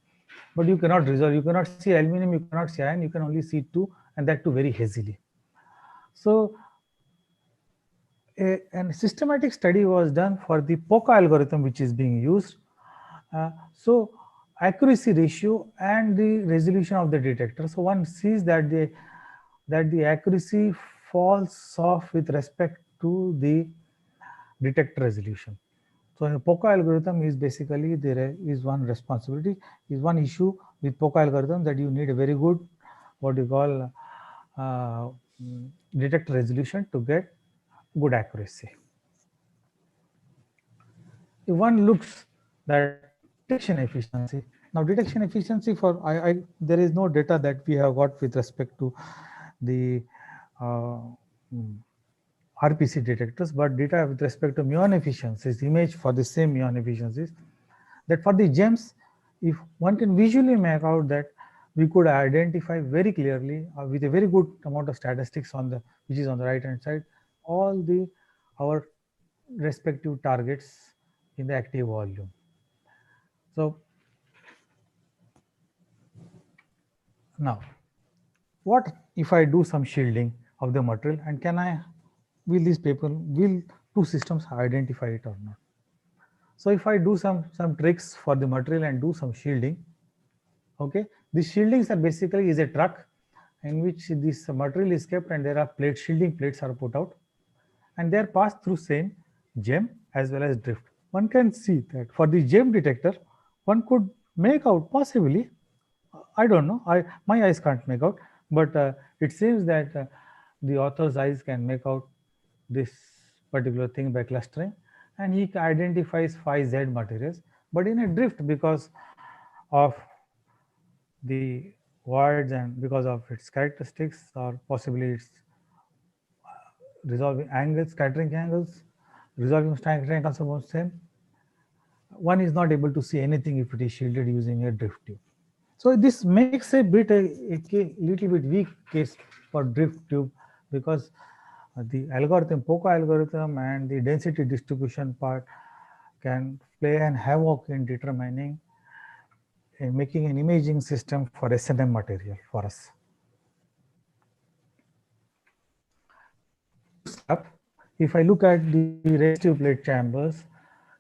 but you cannot resolve. You cannot see aluminum, you cannot see iron, you can only see two, and that too very hazily. So a systematic study was done for the POCA algorithm which is being used. So accuracy ratio and the resolution of the detector. So one sees that the accuracy falls off with respect to the detector resolution. So in POCA algorithm is basically there is one responsibility, is one issue with POCA algorithm, that you need a very good what you call uh, detector resolution to get good accuracy. If one looks that detection efficiency, Now detection efficiency for there is no data that we have got with respect to the uh, mm, RPC detectors, but data with respect to muon efficiencies, image for the same muon efficiencies, that for the gems, if one can visually make out that we could identify very clearly with a very good amount of statistics on the, which is on the right hand side, all the our respective targets in the active volume. So now, what if I do some shielding of the material, and can I, will these people, will two systems identify it or not? So if I do some tricks for the material and do some shielding, okay, these shieldings are basically is a truck in which this material is kept, and there are plate shielding plates are put out, and they are passed through same gem as well as drift. One can see that for the gem detector, one could make out possibly, I don't know, my eyes can't make out, but it seems that the author's eyes can make out this particular thing by clustering, and he identifies 5Z materials, but in a drift because of the voids and because of its characteristics, or possibly its resolving angles, scattering angles, resolving scattering angles are both same. One is not able to see anything if it is shielded using a drift tube. So this makes a bit a little bit weak case for drift tube, because the algorithm, POCA algorithm, and the density distribution part can play an havoc in determining in making an imaging system for SNM material for us. To sum up, if I look at the restive plate chambers,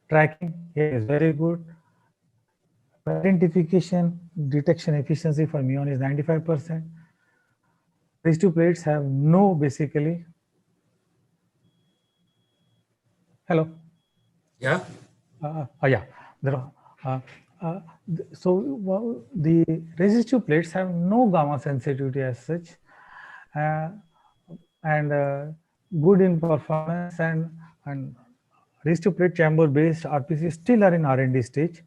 tracking here is very good. Identification detection efficiency for muon is 95%. Restive plates have no basically. Hello. Yeah. Yeah. There are, so the resistive plates have no gamma sensitivity as such, uh, and good in performance, and resistive plate chamber based RPC still are in R&D stage,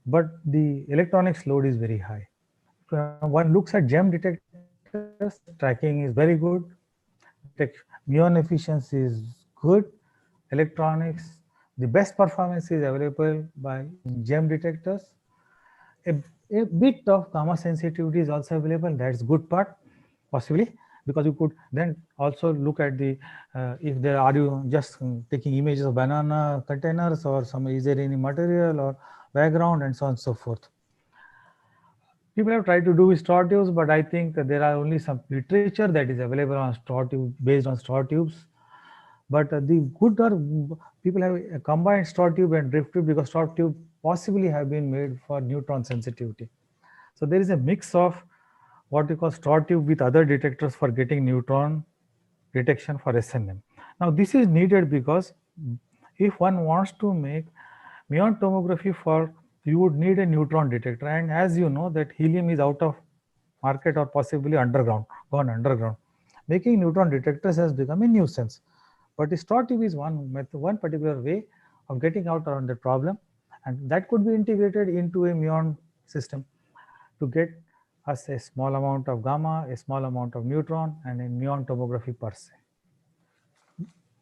but the electronics load is very high. One looks at gem detectors, tracking is very good, muon efficiency is good, electronics, the best performance is available by gem detectors. A, a bit of gamma sensitivity is also available. That's good part, possibly, because you could then also look at the if there are you just taking images of banana containers, or some, is there any material or background, and so on and so forth. People have tried to do with straw tubes, but I think there are only some literature that is available on straw tube, based on straw tubes. But the good are people have combined straw tube and drift tube, because straw tube possibly have been made for neutron sensitivity. So there is a mix of what we call straw tube with other detectors for getting neutron detection for SNM. Now this is needed because if one wants to make muon tomography for, you would need a neutron detector, and as you know that helium is out of market or possibly underground, gone underground. Making neutron detectors has become a nuisance. But straw tube is one method, one particular way of getting out around the problem, and that could be integrated into a muon system to get us a small amount of gamma, a small amount of neutron, and a muon tomography per se.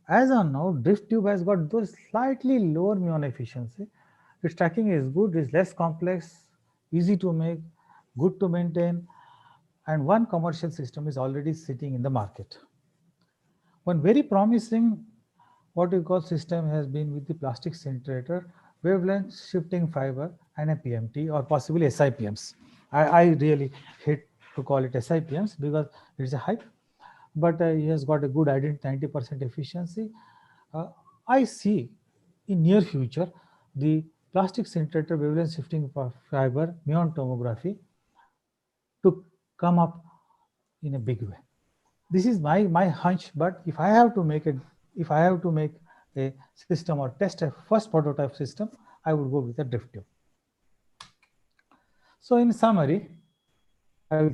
As on now, drift tube has got those slightly lower muon efficiency. Its tracking is good, is less complex, easy to make, good to maintain, and one commercial system is already sitting in the market. One very promising what we call system has been with the plastic sinteраtor, wavelength shifting fiber, and a PMT, or possibly SIPMs. I really hate to call it SIPMs because it's a hype, but he has got a good identity, 90% efficiency. I see in near future the plastic sinteраtor wavelength shifting fiber muon tomography to come up in a big way. This is my hunch, but if I have to make a system or test a first prototype system, I would go with a drift tube. So in summary, uh,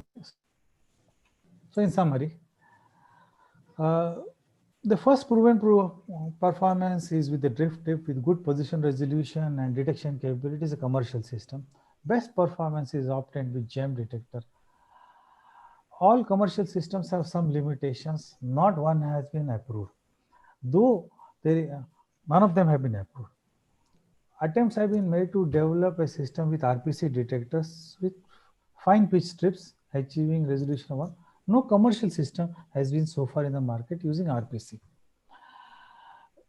the first proven performance is with the drift tube with good position resolution and detection capability, is a commercial system. Best performance is obtained with gem detector. All commercial systems have some limitations. Not one has been approved, though none of them have been approved. Attempts have been made to develop a system with RPC detectors with fine pitch strips achieving resolution of 1. No commercial system has been so far in the market using RPC.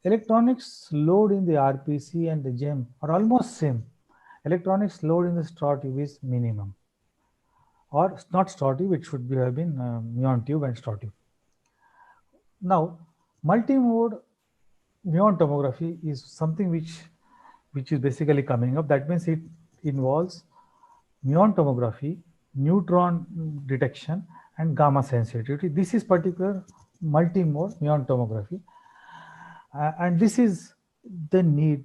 Electronics load in the RPC and the GEM are almost same. Electronics load in the straw tube is minimum, or not straw tube, it should be have been muon tube and straw tube. Now, multi-mode muon tomography is something which is basically coming up. That means it involves muon tomography, neutron detection, and gamma sensitivity. This is particular multi-mode muon tomography, and this is the need.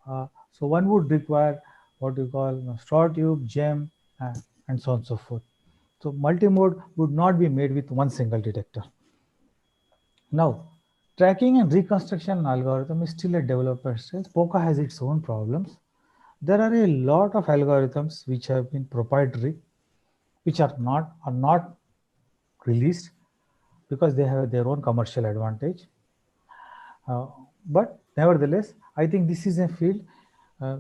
So one would require what you call straw tube, gem, and so on and so forth. So multi-mode would not be made with one single detector. Now, tracking and reconstruction algorithm is still a developer stage. POCA has its own problems. There are a lot of algorithms which have been proprietary, which are not released because they have their own commercial advantage. But nevertheless, I think this is a field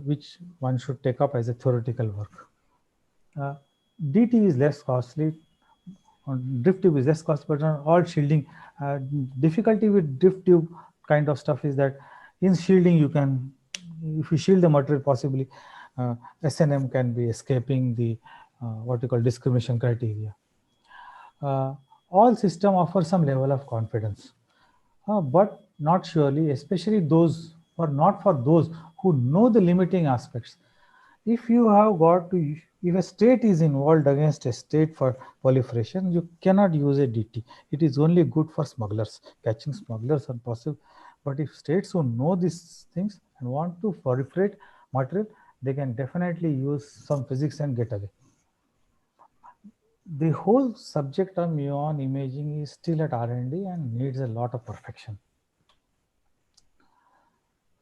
which one should take up as a theoretical work. DT is less costly, drift tube is less costly, but on all shielding. Difficulty with drift tube kind of stuff is that in shielding you can, if you shield the material, possibly SNM can be escaping the what you call discrimination criteria. All system offer some level of confidence, but not surely, especially those or not for those who know the limiting aspects. If you have got to, if a state is involved against a state for proliferation, you cannot use a DT. It is only good for smugglers, catching smugglers are possible. But if states who know these things and want to proliferate material, they can definitely use some physics and get away. The whole subject of muon imaging is still at R&D and needs a lot of perfection.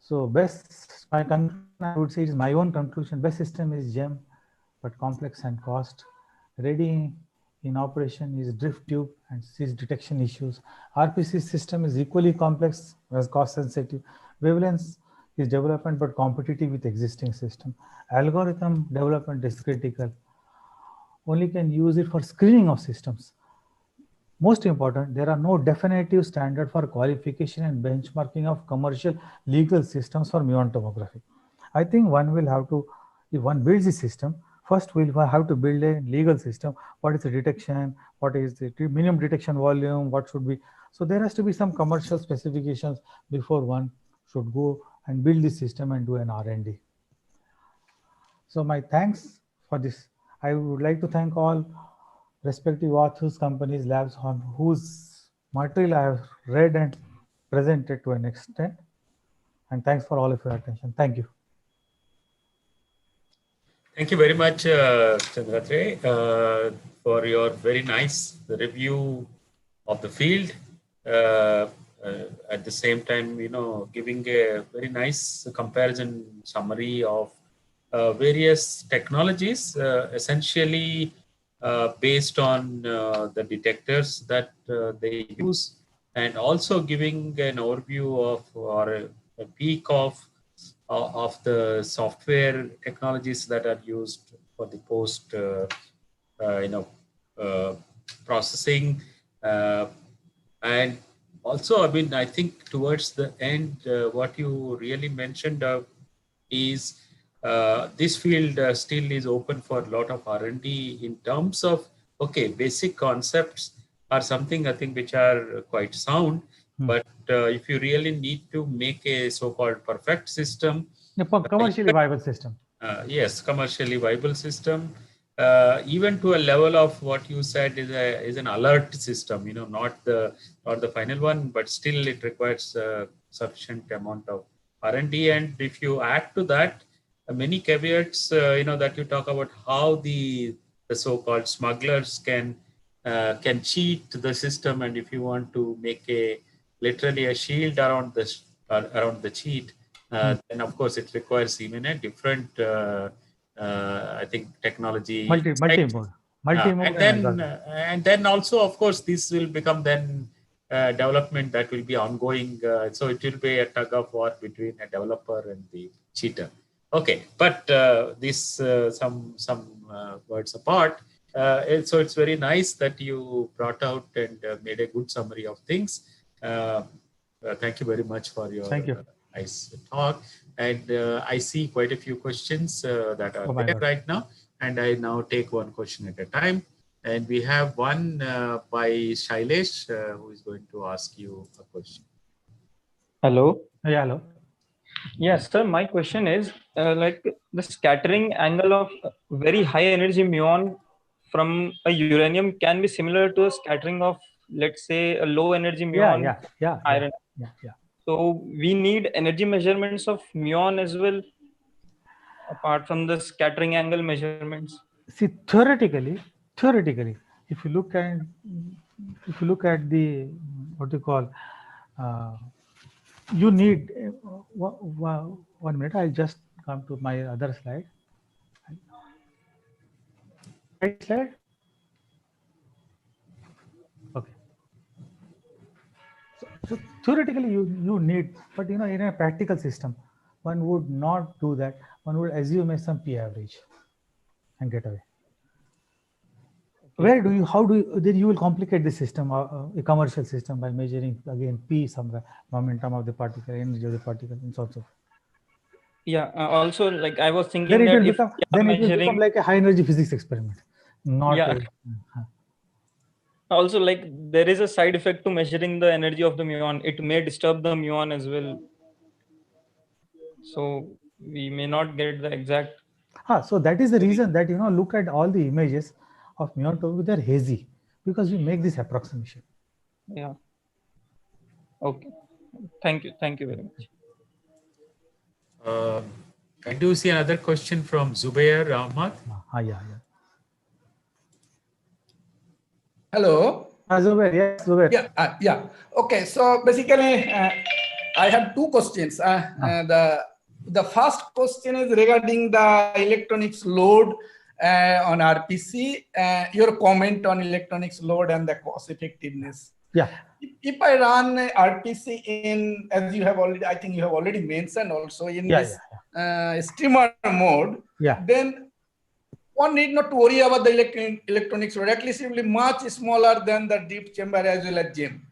So my conclusion, I would say, is my own conclusion. Best system is GEM, but complex and cost. Ready in operation is drift tube and sees detection issues. RPC system is equally complex as cost sensitive. Wavelengths is development but competitive with existing system. Algorithm development is critical. Only can use it for screening of systems. Most important, there are no definitive standard for qualification and benchmarking of commercial legal systems for muon tomography. I think one will have to, if one builds a system, first we'll have to build a legal system. What is the detection? What is the minimum detection volume? What should be? So there has to be some commercial specifications before one should go and build the system and do an R&D. So my thanks for this. I would like to thank all respective authors, companies, labs on whose material I have read and presented to an extent. And thanks for all of your attention. Thank you. Thank you very much, Chandratre, for your very nice review of the field. At the same time, giving a very nice comparison summary of various technologies, essentially based on the detectors that they use, and also giving an overview of or a peek of the software technologies that are used for the post processing, and also, I mean, I think towards the end, what you really mentioned is this field still is open for a lot of R&D in terms of, okay, basic concepts are something I think which are quite sound, but if you really need to make a so-called perfect system, commercially viable system. Yes, commercially viable system, even to a level of what you said is an alert system, not the final one, but still it requires a sufficient amount of R&D. And if you add to that many caveats, that you talk about how the so-called smugglers can cheat the system, and if you want to make literally a shield around the cheat, then of course it requires even a different I think technology. Multi-mode And and algorithm. and then also, of course, this will become then development that will be ongoing. So it will be a tug of war between a developer and the cheater. Okay, but this some words apart. So it's very nice that you brought out and made a good summary of things. Thank you very much for your nice talk. And I see quite a few questions that are there right now. And I now take one question at a time. And we have one by Shailesh who is going to ask you a question. Hello. Yeah, hello. Yes, sir. My question is like the scattering angle of very high energy muon from a uranium can be similar to a scattering of, let's say, a low energy muon iron. So we need energy measurements of muon as well, apart from the scattering angle measurements. See, theoretically, if you look at the what you call, you need 1 minute. I'll just come to my other slide. Right slide. Okay. So theoretically, you need, but in a practical system, one would not do that. One would assume some P average and get away. Where do you, how do you, then you will complicate the system, a commercial system, by measuring again P somewhere, momentum of the particle, energy of the particle, and so on. Yeah. Also, like I was thinking Then it that will if become, then it will become like a high energy physics experiment, not. Yeah. Also, like there is a side effect to measuring the energy of the muon. It may disturb the muon as well. So we may not get the exact. So that is the reason that, look at all the images of muon tomography, they're hazy, because we make this approximation. Yeah. Okay. Thank you very much. I do see another question from Zubair Ahmad. Yeah. Hello. Zubair, yes, Zubair. Yeah. Okay. So basically, I have two questions. The first question is regarding the electronics load on RPC. Your comment on electronics load and the cost effectiveness. Yeah. If I run RPC in, as you have already, I think you have already mentioned also in this streamer mode, then one need not to worry about the electronics load. At least it will be much smaller than the deep chamber as well as gem.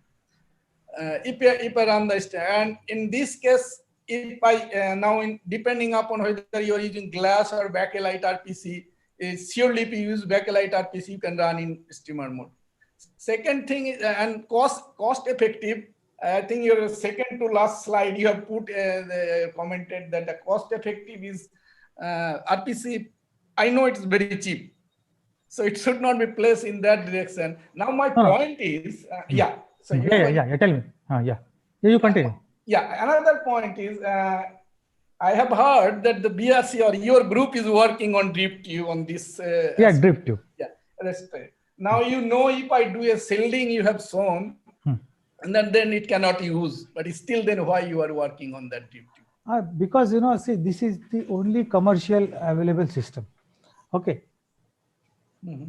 If I run the, and in this case, if I now depending upon whether you are using glass or bakelite RPC, surely if you use bakelite RPC, you can run in streamer mode. Second thing is, and cost effective. I think your second to last slide you have put commented that the cost effective is RPC. I know it's very cheap, so it should not be placed in that direction. Now my point is, So tell me. You continue. Another point is, I have heard that the BRC or your group is working on drip tube on this. Drip tube. That's right. Now if I do a shielding, you have shown, and then it cannot use. But still, then why you are working on that drip tube? Because see, this is the only commercial available system. Okay.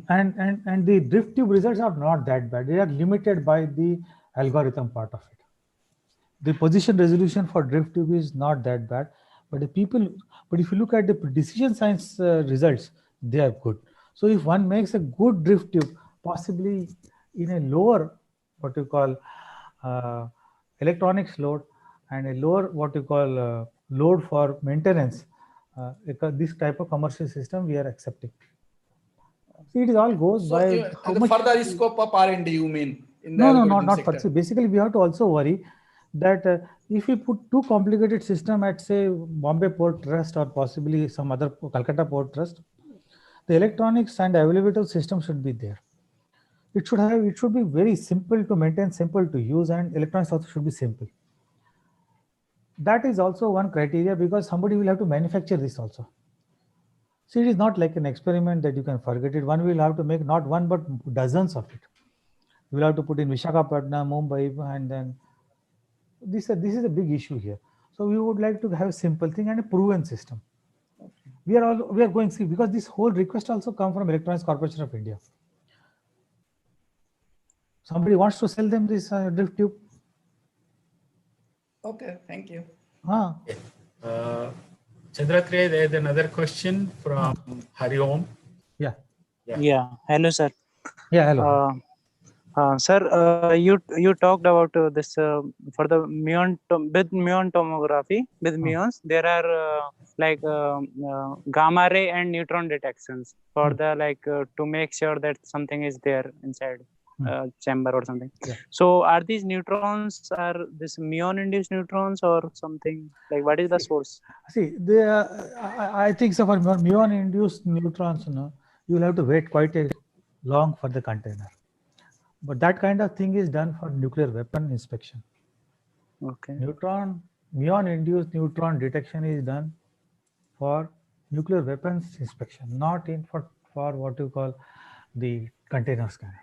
And the drift tube results are not that bad. They are limited by the algorithm part of it. The position resolution for drift tube is not that bad, but if you look at the decision science results, they are good. So if one makes a good drift tube, possibly in a lower what you call electronics load and a lower what you call load for maintenance, this type of commercial system we are accepting. See, it all goes by how much further scope of R&D you mean? In the not further. Basically, we have to also worry that if we put too complicated system at say Bombay Port Trust or possibly some other Calcutta Port Trust, the electronics and availability system should be there. It should be very simple to maintain, simple to use, and electronics also should be simple. That is also one criteria, because somebody will have to manufacture this also. So it is not like an experiment that you can forget it. One will have to make not one but dozens of it. You will have to put in Visakhapatnam, Mumbai, and then this is a big issue here. So we would like to have a simple thing and a proven system. we are going to see, because this whole request also come from Electronics Corporation of India. Somebody wants to sell them this drift tube. Okay, thank you. Okay. Chandratre, there's another question from Hariom. Yeah. Yeah. Hello, sir. Yeah. Hello. Sir, you talked about this for the muon with muon tomography with muons. There are gamma ray and neutron detections for the to make sure that something is there inside chamber or something. Yeah. So are these neutrons are this muon induced neutrons or something, like what is the source? See, I think so for muon induced neutrons, you will have to wait quite a long for the container. But that kind of thing is done for nuclear weapon inspection. Okay. Muon induced neutron detection is done for nuclear weapons inspection, not in for what you call the container scanner.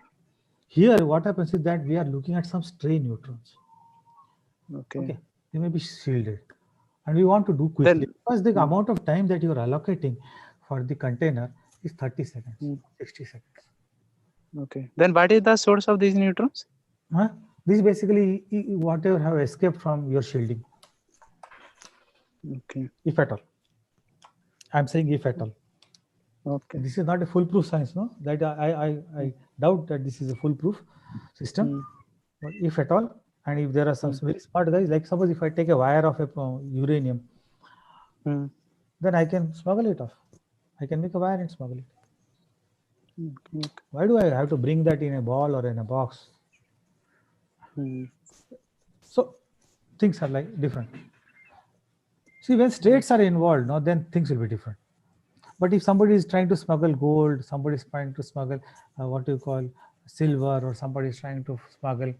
Here, what happens is that we are looking at some stray neutrons. Okay. They may be shielded, and we want to do quickly because the amount of time that you are allocating for the container is 30 seconds, 60 seconds. Okay. Then what is the source of these neutrons? This is basically whatever have escaped from your shielding. Okay. If at all. I'm saying if at all. Okay. This is not a foolproof science, no? That I doubt that this is a foolproof system. But if at all, and if there are some very smart guys, like suppose if I take a wire of a uranium, then I can smuggle it off. I can make a wire and smuggle it. Why do I have to bring that in a ball or in a box? So things are like different. See, when states are involved, no, then things will be different. But if somebody is trying to smuggle gold, somebody is trying to smuggle what you call silver, or somebody is trying to smuggle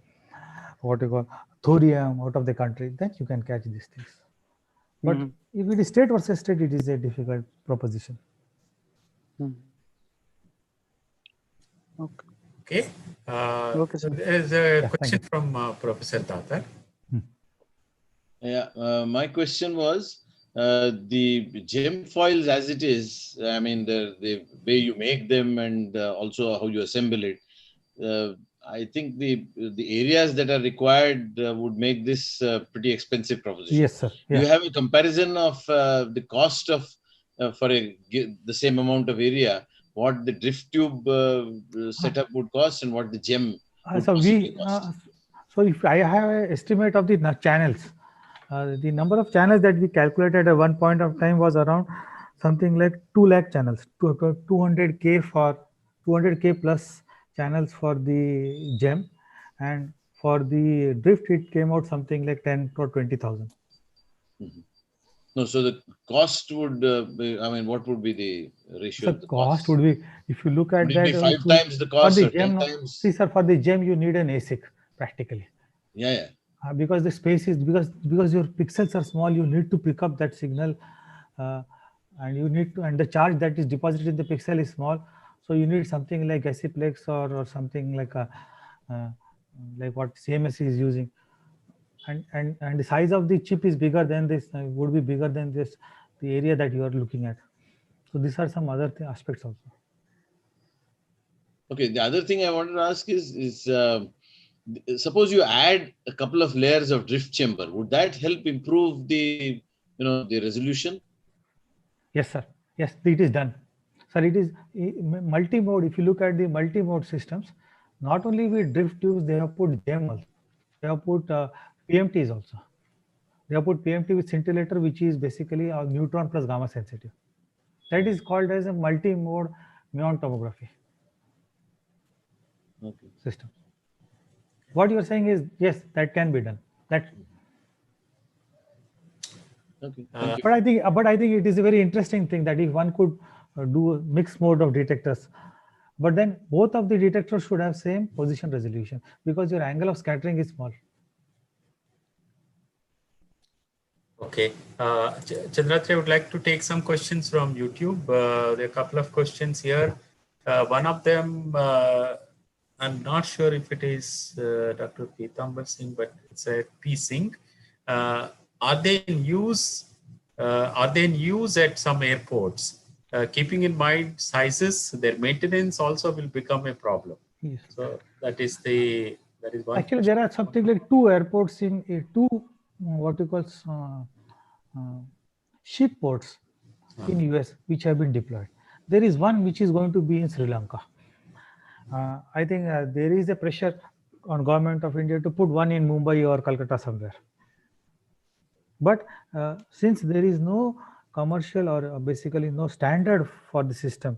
what you call thorium out of the country, then you can catch these things. But if it is state versus state, it is a difficult proposition. Okay. So there is a question from Professor Datar. Yeah, my question was the gem foils as it is. I mean, the way you make them and also how you assemble it. I think the areas that are required would make this pretty expensive proposition. Yes, sir. Yeah. Do you have a comparison of the cost of for the same amount of area, what the drift tube setup would cost and what the gem would cost? So if I have an estimate of the channels, the number of channels that we calculated at one point of time was around something like 2 lakh channels, 200K for 200K plus channels for the gem, and for the drift it came out something like 10 or 20,000. No, so the cost would be, I mean, what would be the ratio? So the cost would be, if you look at would that, it be 5 times the cost or 10 times? See, sir, for the gem you need an ASIC practically. Yeah. Because the space is because your pixels are small, you need to pick up that signal, and you need to, and the charge that is deposited in the pixel is small, so you need something like Aciplex or something like like what CMS is using, and the size of the chip is bigger than this, would be bigger than this, the area that you are looking at. So these are some other aspects also. Okay, the other thing I wanted to ask is suppose you add a couple of layers of drift chamber, would that help improve the the resolution? Yes, sir. Yes, it is done. Sir, it is multi-mode. If you look at the multi-mode systems, not only with drift tubes, they have put gem also. They have put PMTs also. They have put PMT with scintillator, which is basically a neutron plus gamma sensitive. That is called as a multi-mode muon tomography system. What you are saying is, yes, that can be done. That. Okay. But I think it is a very interesting thing that if one could do a mixed mode of detectors, but then both of the detectors should have same position resolution, because your angle of scattering is small. Okay, Chandratre would like to take some questions from YouTube. There are a couple of questions here. One of them, I'm not sure if it is Dr. Pitambar Singh, but it's a P. Singh. Are they in use are they in use at some airports? Keeping in mind sizes, their maintenance also will become a problem. Yes. So that is one. Actually, there are something like 2 airports in two what you call ship ports in US which have been deployed. There is one which is going to be in Sri Lanka. I think there is a pressure on government of India to put one in Mumbai or Calcutta somewhere. But since there is no commercial or basically no standard for the system,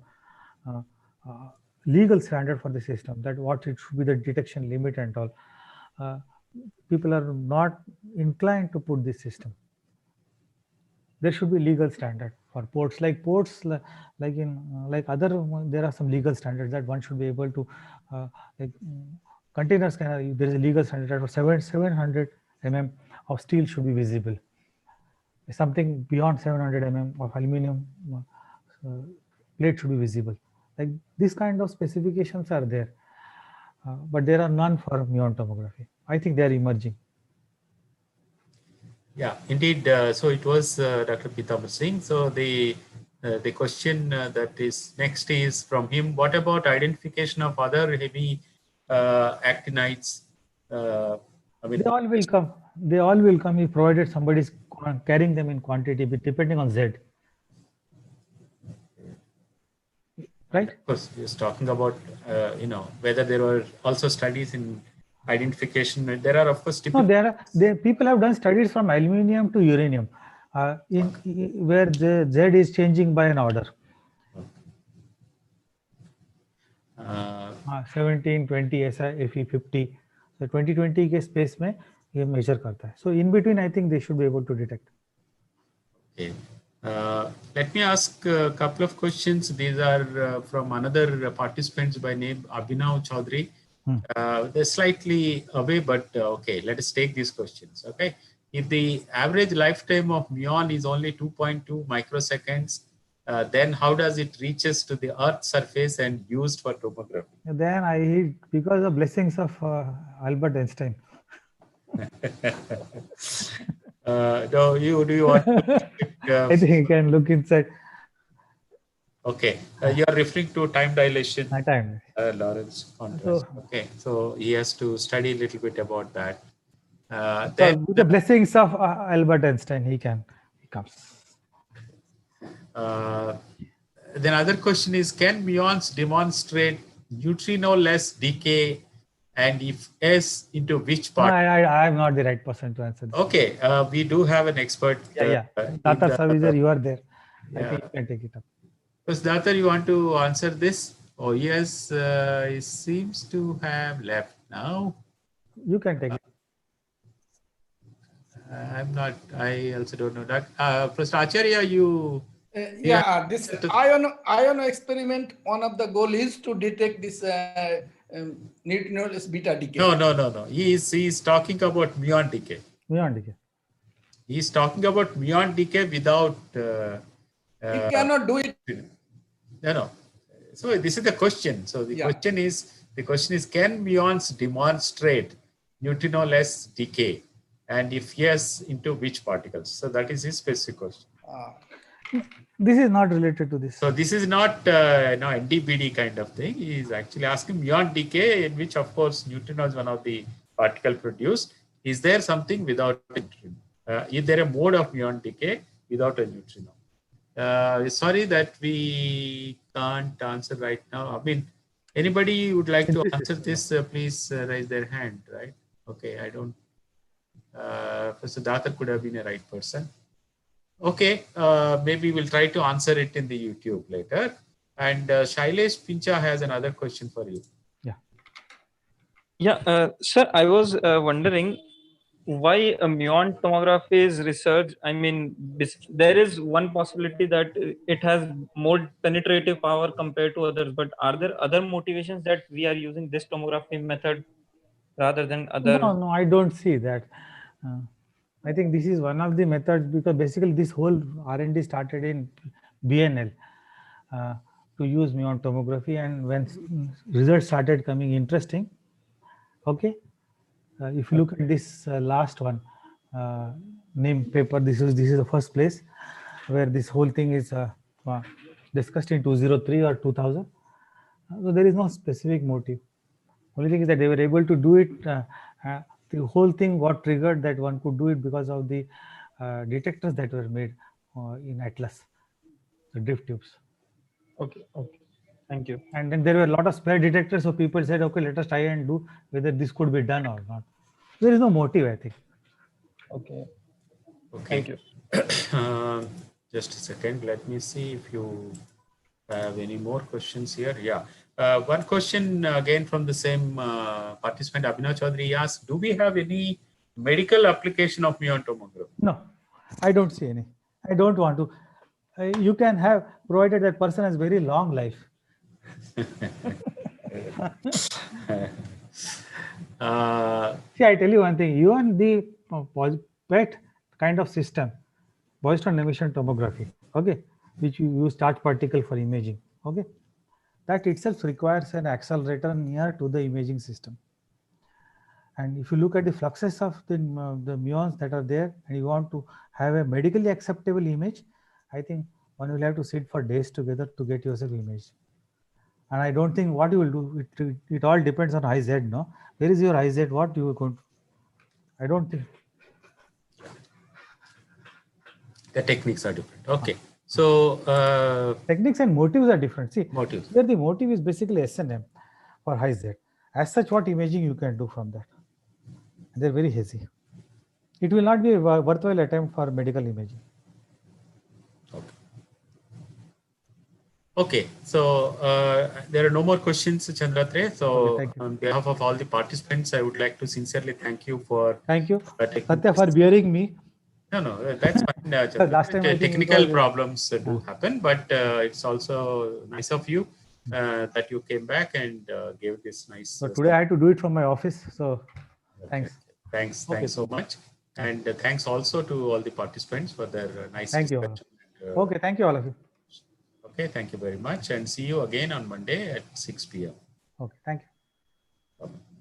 legal standard for the system, that what it should be the detection limit and all, people are not inclined to put this system. There should be legal standard for ports, like like other, there are some legal standards that one should be able to like containers can, there is a legal standard for 700 mm of steel should be visible. Something beyond 700 mm of aluminum plate should be visible. Like this kind of specifications are there, but there are none for muon tomography. I think they are emerging. Yeah, indeed. So it was Dr. Pitambar Singh. So the question that is next is from him. What about identification of other heavy actinides? I mean, they all will come. They all will come if provided somebody is carrying them in quantity, depending on Z. Right? Of course, just talking about whether there were also studies in identification. There are, of course, no, there people have done studies from aluminum to uranium, where the Z is changing by an order. 17, 20 ऐसा Fe 50. So 2020 के space में ये measure करता है. So in between, I think they should be able to detect. Okay. Let me ask a couple of questions. These are from another participants by name Abhinav Chaudhary. They're slightly away, but okay, let us take these questions. Okay. If the average lifetime of muon is only 2.2 microseconds, then how does it reaches to the Earth's surface and used for tomography? Then because of blessings of Albert Einstein. Do you want to I think you can look inside. Okay, you are referring to time dilation. Time. Lorentz contrast. Okay, so he has to study a little bit about that. So with the blessings of Albert Einstein, he comes. Then other question is, can muons demonstrate neutrino-less decay, and if yes, into which part? No, I am not the right person to answer this. Okay, we do have an expert. Tata Savijar, you are there. Yeah. I think you can take it up. Because Datar, you want to answer this? Oh yes, he seems to have left now. You can take it. I'm not, I also don't know that. First, Acharya, you... this ion experiment, one of the goal is to detect this neutrino-less beta decay. No. He is talking about muon decay. Muon decay. He is talking about muon decay without... he cannot do it. No. So this is the question. So the question is, can muons demonstrate neutrino-less decay? And if yes, into which particles? So that is his specific question. This is not related to this. So this is not NDBD kind of thing. He is actually asking muon decay, in which of course neutrino is one of the particle produced. Is there something without a neutrino? Is there a mode of muon decay without a neutrino? Sorry that we can't answer right now. I mean, anybody would like to answer this, please raise their hand, right? Okay, I don't. Professor Datar could have been a right person. Okay, maybe we'll try to answer it in the YouTube later. And Shailesh Pincha has another question for you. Sir, I was wondering why muon tomography is research. I mean, there is one possibility that it has more penetrative power compared to others, but are there other motivations that we are using this tomography method rather than other? No, I don't see that. I think this is one of the methods, because basically this whole R&D started in BNL to use muon tomography, and when results started coming interesting, okay. If you look at this last one, name paper. This is the first place where this whole thing is discussed in 203 or 2000. So there is no specific motive. Only thing is that they were able to do it. The whole thing got triggered that one could do it because of the detectors that were made in Atlas, the drift tubes. Okay. Okay. Thank you. And then there were a lot of spare detectors, so people said, okay, let us try and do whether this could be done or not. There is no motive, I think. Okay. Okay. Thank you. Just a second. Let me see if you have any more questions here. Yeah. One question again from the same participant, Abhinav Chaudhary asked, do we have any medical application of muon tomography? No, I don't see any. I don't want to. You can have, provided that person has very long life. See, I tell you one thing, even the PET kind of system, Boston emission tomography, okay, which you use charge particle for imaging, okay, that itself requires an accelerator near to the imaging system. And if you look at the fluxes of the muons that are there, and you want to have a medically acceptable image, I think one will have to sit for days together to get yourself image. And I don't think what you will do, it all depends on IZ, no? Where is your IZ? What you are going to? I don't think. The techniques are different. Okay. So techniques and motives are different. See, motives. Here the motive is basically SNM for high Z. As such, what imaging you can do from that? They're very hazy. It will not be a worthwhile attempt for medical imaging. Okay. Okay. So there are no more questions, Chandratre. So okay, on behalf of all the participants, I would like to sincerely thank you for Satya for bearing me. No, that's fine. Last time technical problems do happen, but it's also nice of you that you came back and gave this nice. So today I had to do it from my office. So thanks. Thanks so much. And thanks also to all the participants for their nice Thank discussion. you. Okay, thank you all of you. Okay, thank you very much. And see you again on Monday at 6 p.m. Okay, thank you. Bye-bye.